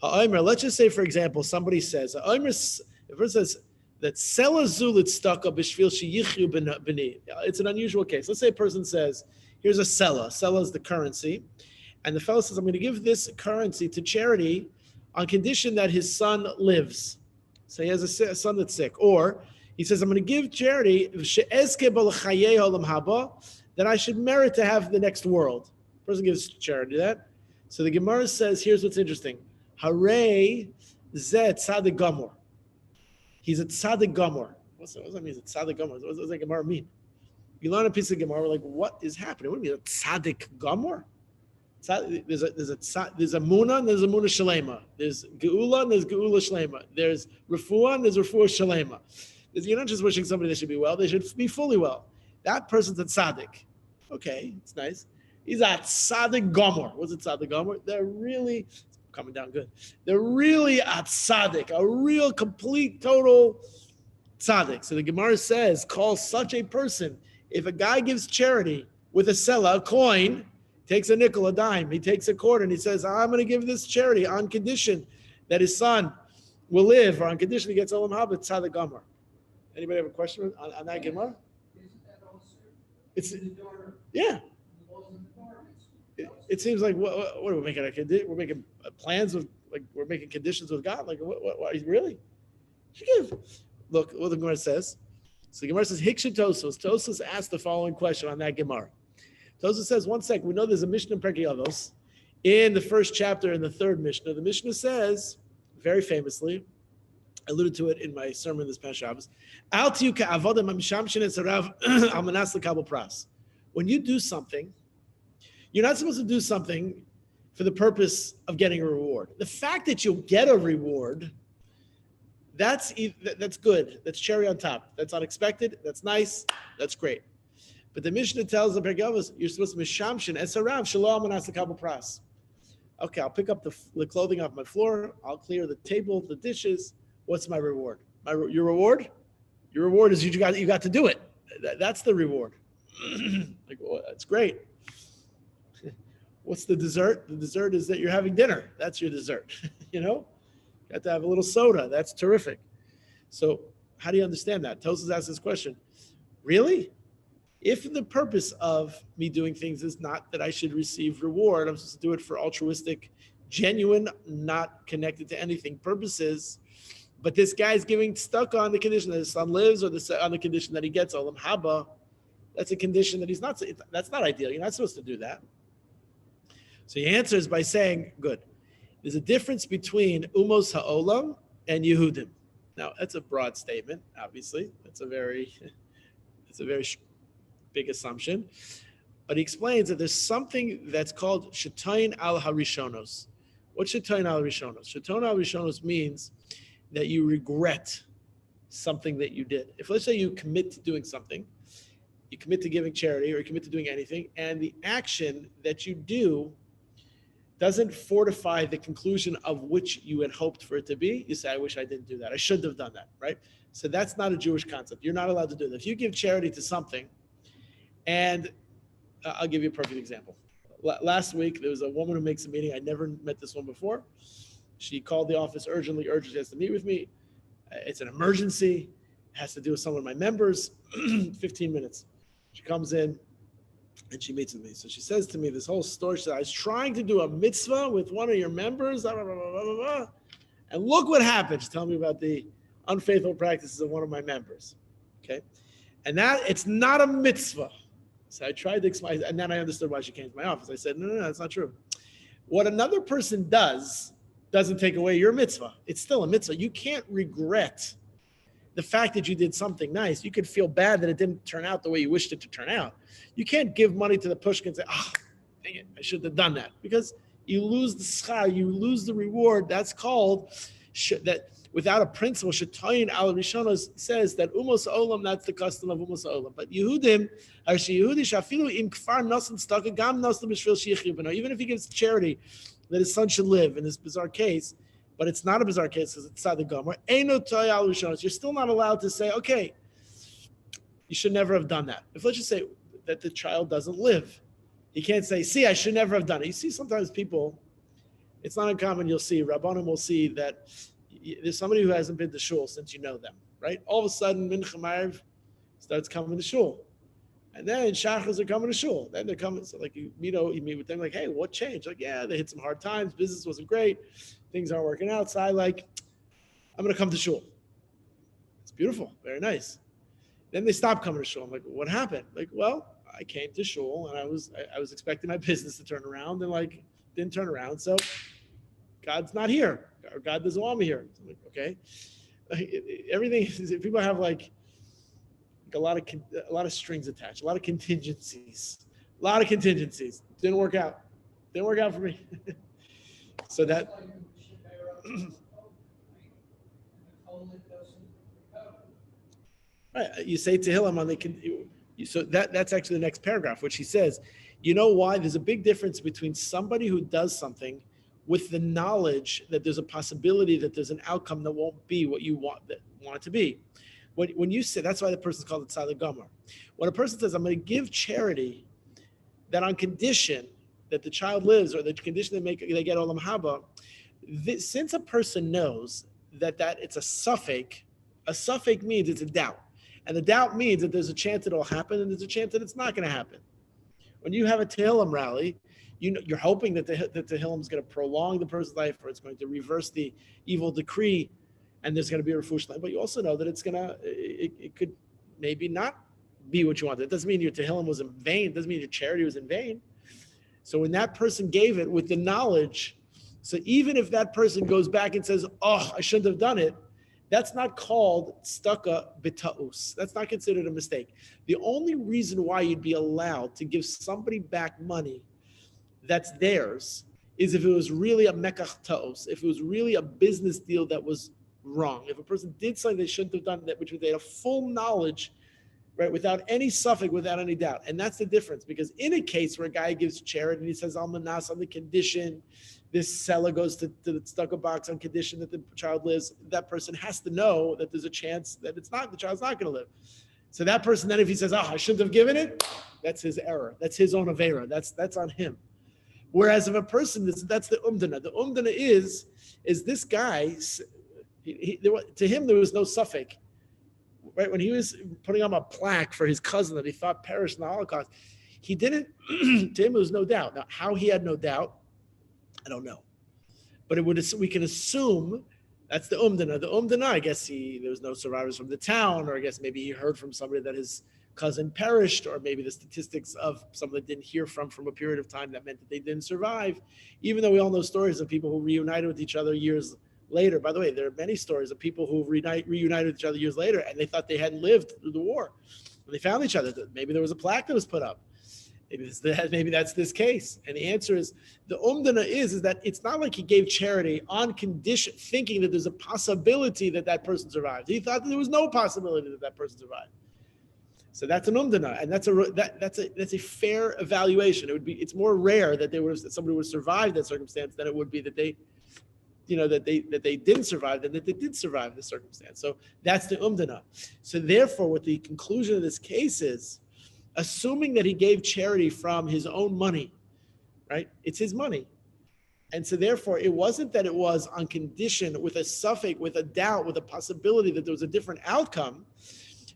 A: Ha'omer, let's just say, for example, somebody says, Ha'omer, the verse says that Sela Zulit Staka B'Shvil Sheyichyu B'ni. It's an unusual case. Let's say a person says, here's a Sela. Sela is the currency. And the fellow says, I'm going to give this currency to charity on condition that his son lives. So he has a son that's sick. Or he says, I'm going to give charity that I should merit to have the next world. Person gives charity that. So the Gemara says, here's what's interesting. Hare zeh tzadik gamor. He's a tzadik gamor. What does that mean? It's a tzadik gamor. What does that Gemara mean? You learn a piece of Gemara, we're like, what is happening? What do you mean, a tzadik gamor? There's a muna and there's a muna shalema. There's geula and there's geula shalema. There's refuah and there's refuah shalema. You're not just wishing somebody they should be well; they should be fully well. That person's a tzaddik. Okay, it's nice. He's a tzaddik gomer. What's a tzaddik gomer? They're really coming down good. They're really a tzaddik, a real, complete, total tzaddik. So the Gemara says, call such a person. If a guy gives charity with a sela, a coin, takes a nickel, a dime, he takes a quarter, and he says, I'm going to give this charity on condition that his son will live, or on condition he gets olam haba, tzaddik gomer. Anybody have a question on that Gemara?
B: Isn't that also?
A: It's
B: The daughter,
A: yeah.
B: the laws of the daughter.
A: It seems like what are we making? We're making plans with, like, we're making conditions with God. Like what really? You give. Look what the Gemara says. So the Gemara says Hiksha Tosos. Tosos asked the following question on that Gemara. Tosos says, one second. We know there's a Mishnah in Pirkei Avos in the first chapter in the third Mishnah. The Mishnah says very famously. I alluded to it in my sermon this past Shabbos. When you do something, you're not supposed to do something for the purpose of getting a reward. The fact that you'll get a reward, that's good. That's cherry on top. That's unexpected. That's nice. That's great. But the Mishnah tells the Pirkei Avos, you're supposed to mishamshin esarav shalom manas lekabel pras. Okay, I'll pick up the clothing off my floor. I'll clear the table, the dishes. What's my reward? Your reward? Your reward is you got to do it. That's the reward. Like, well, that's great. What's the dessert? The dessert is that you're having dinner. That's your dessert. You got to have a little soda. That's terrific. So how do you understand that? Tosos asked this question. Really? If the purpose of me doing things is not that I should receive reward, I'm supposed to do it for altruistic, genuine, not connected to anything purposes, but this guy's stuck on the condition that his son lives, or on the condition that he gets olam haba, that's a condition that that's not ideal. You're not supposed to do that. So he answers by saying, good. There's a difference between umos ha'olam and Yehudim. Now, that's a broad statement, obviously. It's a very big assumption. But he explains that there's something that's called shetoin al harishonos. What's shetoin al harishonos? Shetoin al harishonos means that you regret something that you did. If, let's say, you commit to doing something, you commit to giving charity, or you commit to doing anything, and the action that you do doesn't fortify the conclusion of which you had hoped for it to be, you say, I wish I didn't do that. I shouldn't have done that, right? So that's not a Jewish concept. You're not allowed to do that. If you give charity to something, and I'll give you a perfect example. Last week, there was a woman who makes a meeting. I never met this one before. She called the office urgently has to meet with me. It's an emergency. It has to do with some of my members. 15 minutes. She comes in and she meets with me. So she says to me this whole story. She said, I was trying to do a mitzvah with one of your members. Blah, blah, blah, blah, blah, blah. And look what happened. She's telling me about the unfaithful practices of one of my members. Okay. And that it's not a mitzvah. So I tried to explain, and then I understood why she came to my office. I said, no, that's not true. What another person does doesn't take away your mitzvah. It's still a mitzvah. You can't regret the fact that you did something nice. You could feel bad that it didn't turn out the way you wished it to turn out. You can't give money to the pushkin and say, dang it, I should have done that. Because you lose the schar, you lose the reward. That's called, that without a principle, Shetoin al Rishonos says that umos olam, that's the custom of umos olam. But Yehudim, even if he gives charity that his son should live in this bizarre case, but it's not a bizarre case because it's tzaddik gomer, you're still not allowed to say, okay, you should never have done that. If let's just say that the child doesn't live, he can't say, see, I should never have done it. You see sometimes people, it's not uncommon, you'll see, Rabbanim will see that there's somebody who hasn't been to shul since you know them, right? All of a sudden, Mincha Ma'ariv starts coming to shul. And then shachas are coming to shul. Then they're coming, so like you meet with them, like, hey, what changed? Like, yeah, they hit some hard times. Business wasn't great. Things aren't working out. So I'm going to come to shul. Beautiful, very nice. Then they stopped coming to shul. I'm like, what happened? Like, well, I came to shul and I was expecting my business to turn around and like didn't turn around. So God's not here, or God doesn't want me here. So I'm like, okay. Everything is, people have like a lot of strings attached, a lot of contingencies. Didn't work out. Didn't work out for me. So that. Right, you say Tehillim on the. So that's actually the next paragraph, which he says, you know why? There's a big difference between somebody who does something with the knowledge that there's a possibility that there's an outcome that won't be what you want it to be. When you say, that's why the person's called a tzaddik gomer. When a person says, I'm going to give charity, that on condition that the child lives, or the condition they get olam haba, since a person knows that it's a suffix means it's a doubt. And the doubt means that there's a chance it'll happen and there's a chance that it's not going to happen. When you have a Tehillim rally, you're hoping that the Tehillim is going to prolong the person's life, or it's going to reverse the evil decree, and there's going to be a refuah shlema. But you also know that it could maybe not be what you wanted. It doesn't mean your Tehillim was in vain. It doesn't mean your charity was in vain. So when that person gave it with the knowledge, so even if that person goes back and says, oh, I shouldn't have done it, that's not called staka b'ta'us. That's not considered a mistake. The only reason why you'd be allowed to give somebody back money that's theirs is if it was really a mekach ta'us, if it was really a business deal that was wrong. If a person did something they shouldn't have done, that which they had a full knowledge, right, without any suffix, without any doubt. And that's the difference, because in a case where a guy gives charity and he says, Almanas, on the condition this seller goes to the tzedakah box on condition that the child lives, that person has to know that there's a chance that the child's not going to live. So that person then, if he says, I shouldn't have given it, that's his error. That's his own avera. That's on him. Whereas if a person, that's the umdana. The umdana is this guy, to him there was no suffix. Right? When he was putting on a plaque for his cousin that he thought perished in the Holocaust, he didn't, to him it was no doubt. Now, how he had no doubt, I don't know. But we can assume that's the umdana. The umdana, I guess there was no survivors from the town, or I guess maybe he heard from somebody that his cousin perished, or maybe the statistics of someone that didn't hear from a period of time that meant that they didn't survive. Even though we all know stories of people who reunited with each other years later. By the way, there are many stories of people who reunited with each other years later, and they thought they hadn't lived through the war. When they found each other, maybe there was a plaque that was put up. Maybe that's this case. And the answer is, the umdana is that it's not like he gave charity on condition, thinking that there's a possibility that person survived. He thought that there was no possibility that person survived. So that's an umdana, and that's a fair evaluation. It's more rare that somebody would survive that circumstance than it would be that they didn't survive than that they did survive the circumstance. So that's the umdana. So therefore, what the conclusion of this case is, assuming that he gave charity from his own money, right? It's his money. And so therefore, it wasn't that it was on condition with a suffix, with a doubt, with a possibility that there was a different outcome.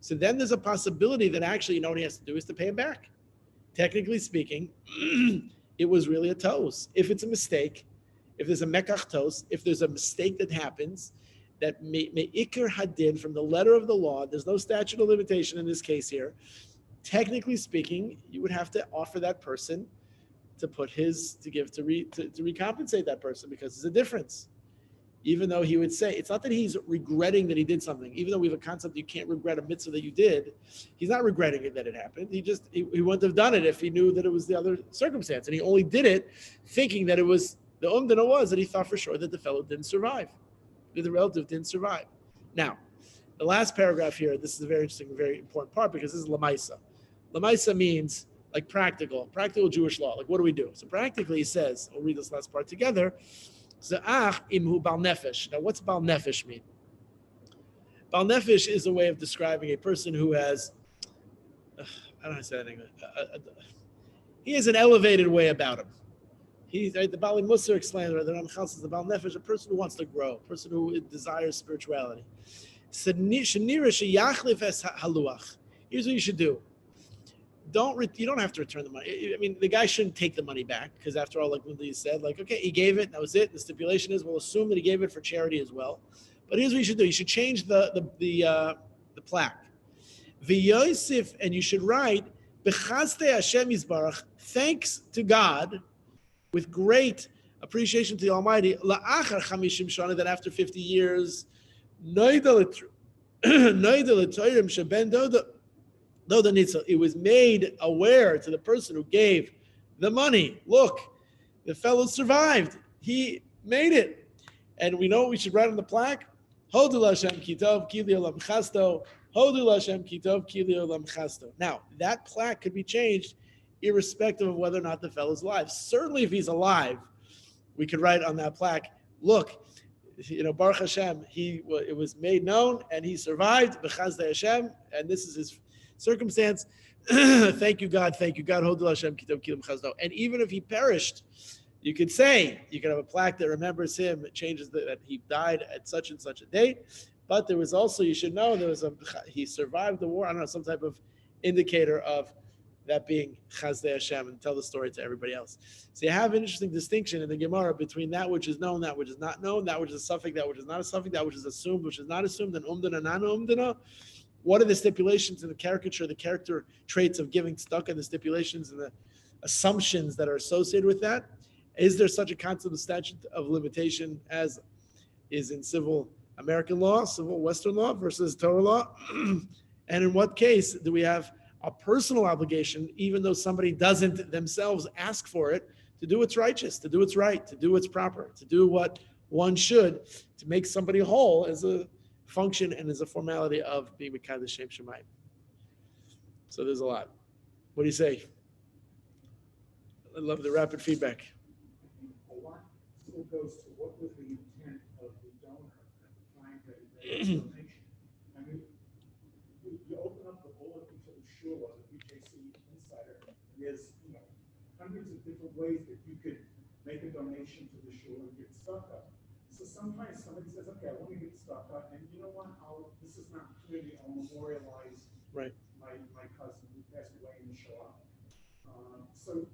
A: So then there's a possibility that actually, what he has to do is to pay him back. Technically speaking, it was really a tos. If it's a mistake, if there's a mekach tos, if there's a mistake that happens, that me'ikr hadin, from the letter of the law, there's no statute of limitation in this case here. Technically speaking, you would have to offer that person to recompensate that person, because there's a difference. Even though he would say, it's not that he's regretting that he did something. Even though we have a concept you can't regret a mitzvah that you did, he's not regretting it that it happened. He wouldn't have done it if he knew that it was the other circumstance. And he only did it thinking that it was, the umdana was that he thought for sure that the fellow didn't survive, that the relative didn't survive. Now, the last paragraph here, this is a very interesting, very important part, because this is lamaisa. Lamaisa means like practical Jewish law. Like, what do we do? So practically, he says, we'll read this last part together. Za'ach imhu bal nefesh. Now, what's bal nefesh mean? Bal nefesh is a way of describing a person who has, I don't know how to say that in English. He has an elevated way about him. The Bali Musar explains, or the Ramchal says, the bal nefesh, a person who wants to grow, a person who desires spirituality. Here's what you should do. You don't have to return the money. I mean, the guy shouldn't take the money back, because after all, like Lindsay said, like, okay, he gave it, that was it. The stipulation is we'll assume that he gave it for charity as well. But here's what you should do. You should change the the plaque. V'yosif, and you should write, B'chaste Hashem Yisbarach, thanks to God, with great appreciation to the Almighty, la'achar 50 shana, that after 50 years, it was made aware to the person who gave the money. Look, the fellow survived. He made it. And we know what we should write on the plaque. Hodu l'Hashem kitov ki li'olam chasto. Hodu l'Hashem kitov ki li'olam chasto. Now, that plaque could be changed irrespective of whether or not the fellow's alive. Certainly if he's alive, we could write on that plaque, look, Baruch Hashem, it was made known and he survived, b'chazdei Hashem, and this is his circumstance. Thank you, God. Hodu Hashem kitov ki li'olam chasto. And even if he perished, you could have a plaque that remembers him. It changes that he died at such and such a date. But there was also, you should know, he survived the war. I don't know, some type of indicator of that being Chazdei Hashem, and tell the story to everybody else. So you have an interesting distinction in the Gemara between that which is known, that which is not known, that which is a suffix, that which is not a suffix, that which is assumed, which is not assumed, and umdana, non-umdana. What are the stipulations in the caricature, the character traits of giving tzedakah, the stipulations and the assumptions that are associated with that? Is there such a concept of statute of limitation as is in civil American law, civil Western law versus Torah law? And in what case do we have a personal obligation, even though somebody doesn't themselves ask for it, to do what's righteous, to do what's right, to do what's proper, to do what one should, to make somebody whole as a function and as a formality of being Mekadosh Shem Shemayim. So there's a lot. What do you say? I love the rapid feedback.
E: A lot still goes to what was the intent of the donor at the time that he made the donation. I mean, you open up the bulletin to the shul of the BJC Insider, and there's hundreds of different ways that you could make a donation to the shul and get tzedakah. So sometimes somebody says, okay, I want to get tzedakah, and you know what? This is not clearly, I'll memorialize my cousin who passed away in the Shoah. So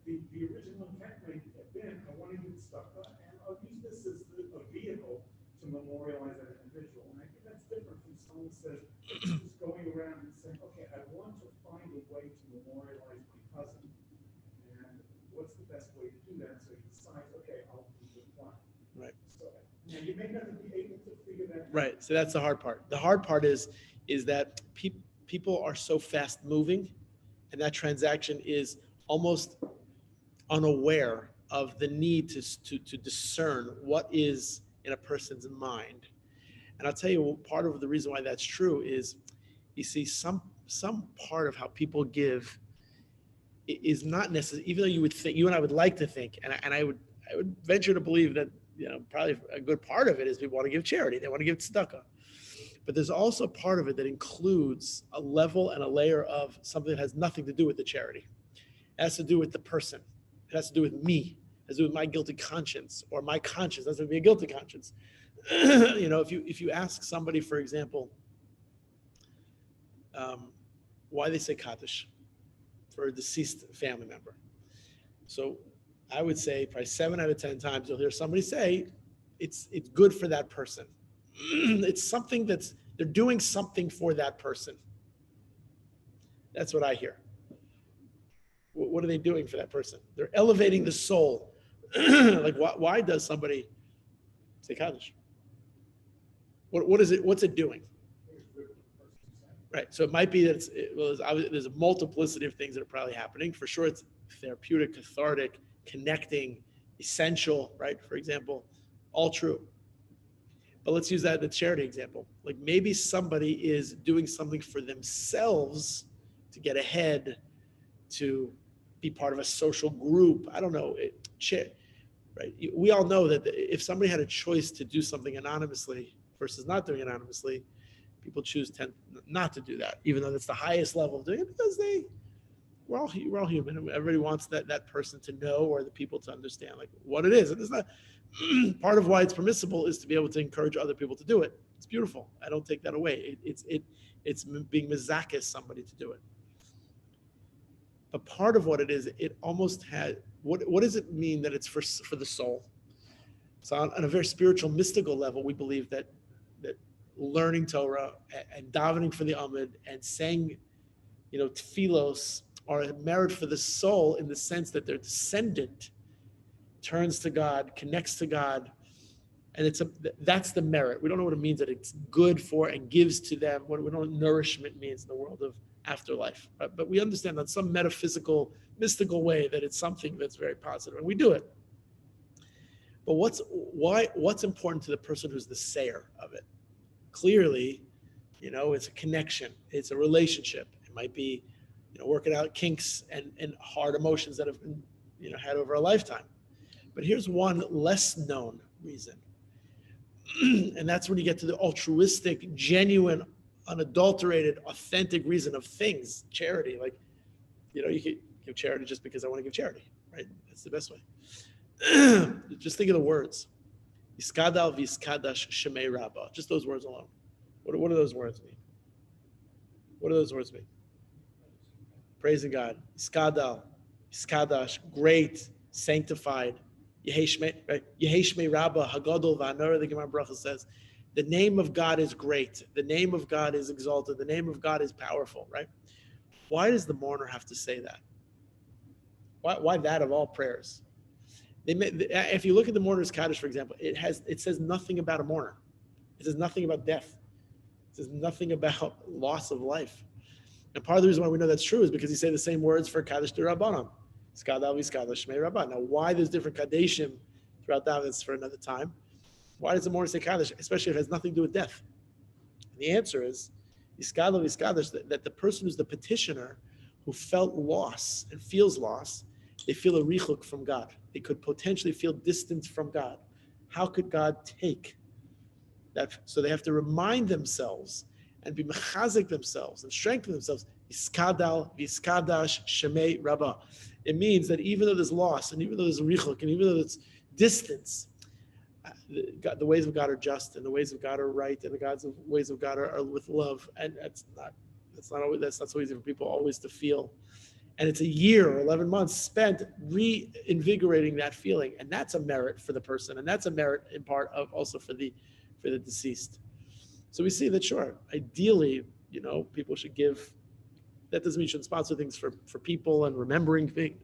E: the original intent may have been, I want to get tzedakah, and I'll use this as a vehicle to memorialize that individual. And I think that's different from someone who says, just going around and saying, okay, I want to find a way to memorialize my cousin, and what's the best way to do that? So he decides, okay, I'll do the one.
A: Right.
E: So you may not be able to figure that out.
A: Right. So that's the hard part. The hard part is that people are so fast moving, and that transaction is almost unaware of the need to discern what is in a person's mind. And I'll tell you, part of the reason why that's true is, you see, some part of how people give is not necessary, even though you would think, you and I would like to think, and I would venture to believe that, probably a good part of it is people want to give charity, they want to give tzedakah. But there's also part of it that includes a level and a layer of something that has nothing to do with the charity. It has to do with the person. It has to do with me. It has to do with my guilty conscience, or my conscience. It has to be a guilty conscience. If you ask somebody, for example, why they say Kaddish for a deceased family member. So I would say probably 7 out of 10 times you'll hear somebody say it's good for that person. It's something they're doing something for that person. That's what I hear. What are they doing for that person? They're elevating the soul. Like, why does somebody say Kaddish? What is it? What's it doing? Right. So it might be that there's a multiplicity of things that are probably happening. For sure, it's therapeutic, cathartic, connecting, essential, right? For example, all true. But let's use that in the charity example. Like, maybe somebody is doing something for themselves to get ahead, to be part of a social group. I don't know. Right? We all know that if somebody had a choice to do something anonymously versus not doing it anonymously, people tend not to do that, even though that's the highest level of doing it, because we're all human, and everybody wants that person to know, or the people to understand like what it is. And it's not part of why it's permissible is to be able to encourage other people to do it. It's beautiful. I don't take that away. It's being mizakis somebody to do it. But part of what it is, it almost had, what does it mean that it's for the soul? So on a very spiritual, mystical level, we believe that learning Torah and davening for the Amid and saying, tefillos are a merit for the soul in the sense that their descendant turns to God, connects to God, and that's the merit. We don't know what it means that it's good for and gives to them. We don't know what nourishment means in the world of afterlife, but we understand on some metaphysical, mystical way that it's something that's very positive, and we do it. But what's important to the person who's the sayer of it? Clearly, it's a connection, it's a relationship. It might be, working out kinks and hard emotions that have been, had over a lifetime. But here's one less known reason. And that's when you get to the altruistic, genuine, unadulterated, authentic reason of things, charity. Like, you could give charity just because I want to give charity, right? That's the best way. Just think of the words. Iskadal v'iskadash shemei Rabba. Just those words alone. What do those words mean? What do those words mean? Praising God. Iskadal, iskadash, great, sanctified. Yeheshmei Rabba Hagadol V'Hanor. The Gemara Bracha says, the name of God is great. The name of God is exalted. The name of God is powerful. Right? Why does the mourner have to say that? Why that of all prayers? If you look at the mourner's Kaddish, for example, it says nothing about a mourner. It says nothing about death. It says nothing about loss of life. And part of the reason why we know that's true is because he say the same words for Kaddish D'Rabbanan. Skadav Iskadash Shmei Rabbah. Now, why there's different Kaddishim throughout that, that's for another time. Why does the mourner say Kaddish, especially if it has nothing to do with death? And the answer is Iskadav Iskadash, that the person who's the petitioner who felt loss and feels loss, they feel a richuk from God. They could potentially feel distant from God. How could God take that? So they have to remind themselves and be mechazik themselves and strengthen themselves. Iskadal v'iskadash shemei Rabbah. It means that even though there's loss and even though there's richuk and even though there's distance, the ways of God are just and the ways of God are right and the ways of God are with love. And that's not so easy for people always to feel. And it's a year or 11 months spent reinvigorating that feeling. And that's a merit for the person. And that's a merit in part of also for the deceased. So we see that, sure, ideally, people should give. That doesn't mean you shouldn't sponsor things for people and remembering things.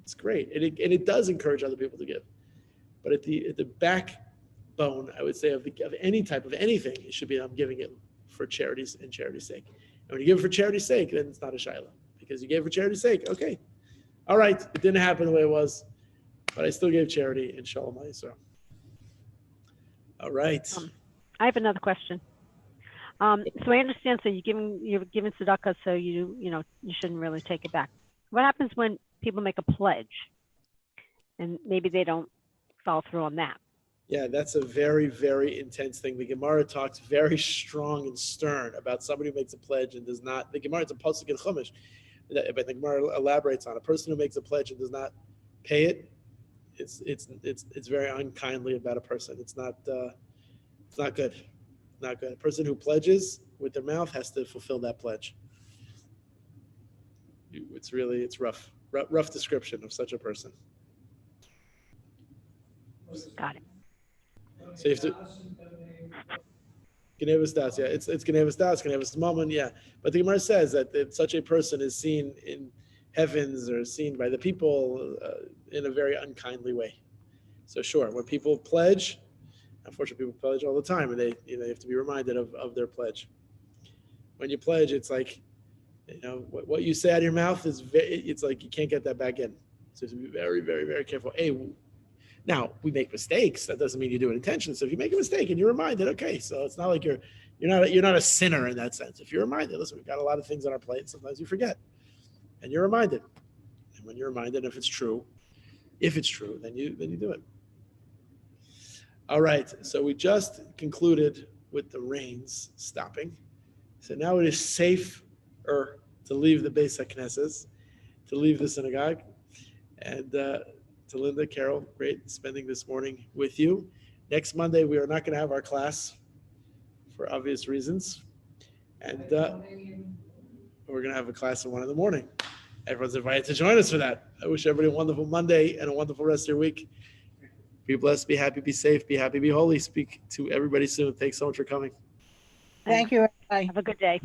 A: It's great. And it does encourage other people to give. But at the backbone, I would say, of any type of anything, it should be I'm giving it for charities and charity's sake. And when you give it for charity's sake, then it's not a shayla. Because you gave for charity's sake. Okay. All right. It didn't happen the way it was, but I still gave charity in Shalom Yisrael. All right.
D: I have another question. So I understand. So you're giving tzedakah, so you shouldn't really take it back. What happens when people make a pledge, and maybe they don't follow through on that?
A: Yeah, that's a very, very intense thing. The Gemara talks very strong and stern about somebody who makes a pledge and does not. The Gemara, it's a pasuk in Chumash, but the Gemara elaborates on a person who makes a pledge and does not pay it. It's very unkindly about a person. It's not good. Not good. A person who pledges with their mouth has to fulfill that pledge. It's rough. Rough description of such a person.
D: Got it.
A: So you have to Genevas Das, yeah. It's Genevas Das, Genevas Mammon, yeah. But the Gemara says that such a person is seen in heavens or seen by the people in a very unkindly way. So sure, when people pledge, unfortunately people pledge all the time, and they have to be reminded of their pledge. When you pledge, it's like, what you say out of your mouth it's like you can't get that back in. So you have to be very, very, very careful. Now, we make mistakes. That doesn't mean you do it intentionally. So if you make a mistake and you're reminded, okay, so it's not like you're not a sinner in that sense. If you're reminded, listen, we've got a lot of things on our plate. Sometimes you forget, and you're reminded. And when you're reminded, if it's true, then you do it. All right. So we just concluded with the rains stopping. So now it is safer to leave the Beis HaKnesses, to leave the synagogue, and. To Linda, Carol, great spending this morning with you. Next Monday, we are not going to have our class for obvious reasons. And we're going to have a class at 1 a.m. Everyone's invited to join us for that. I wish everybody a wonderful Monday and a wonderful rest of your week. Be blessed, be happy, be safe, be happy, be holy. Speak to everybody soon. Thanks so much for coming.
C: Thank you, Rabbi.
D: Have a good day.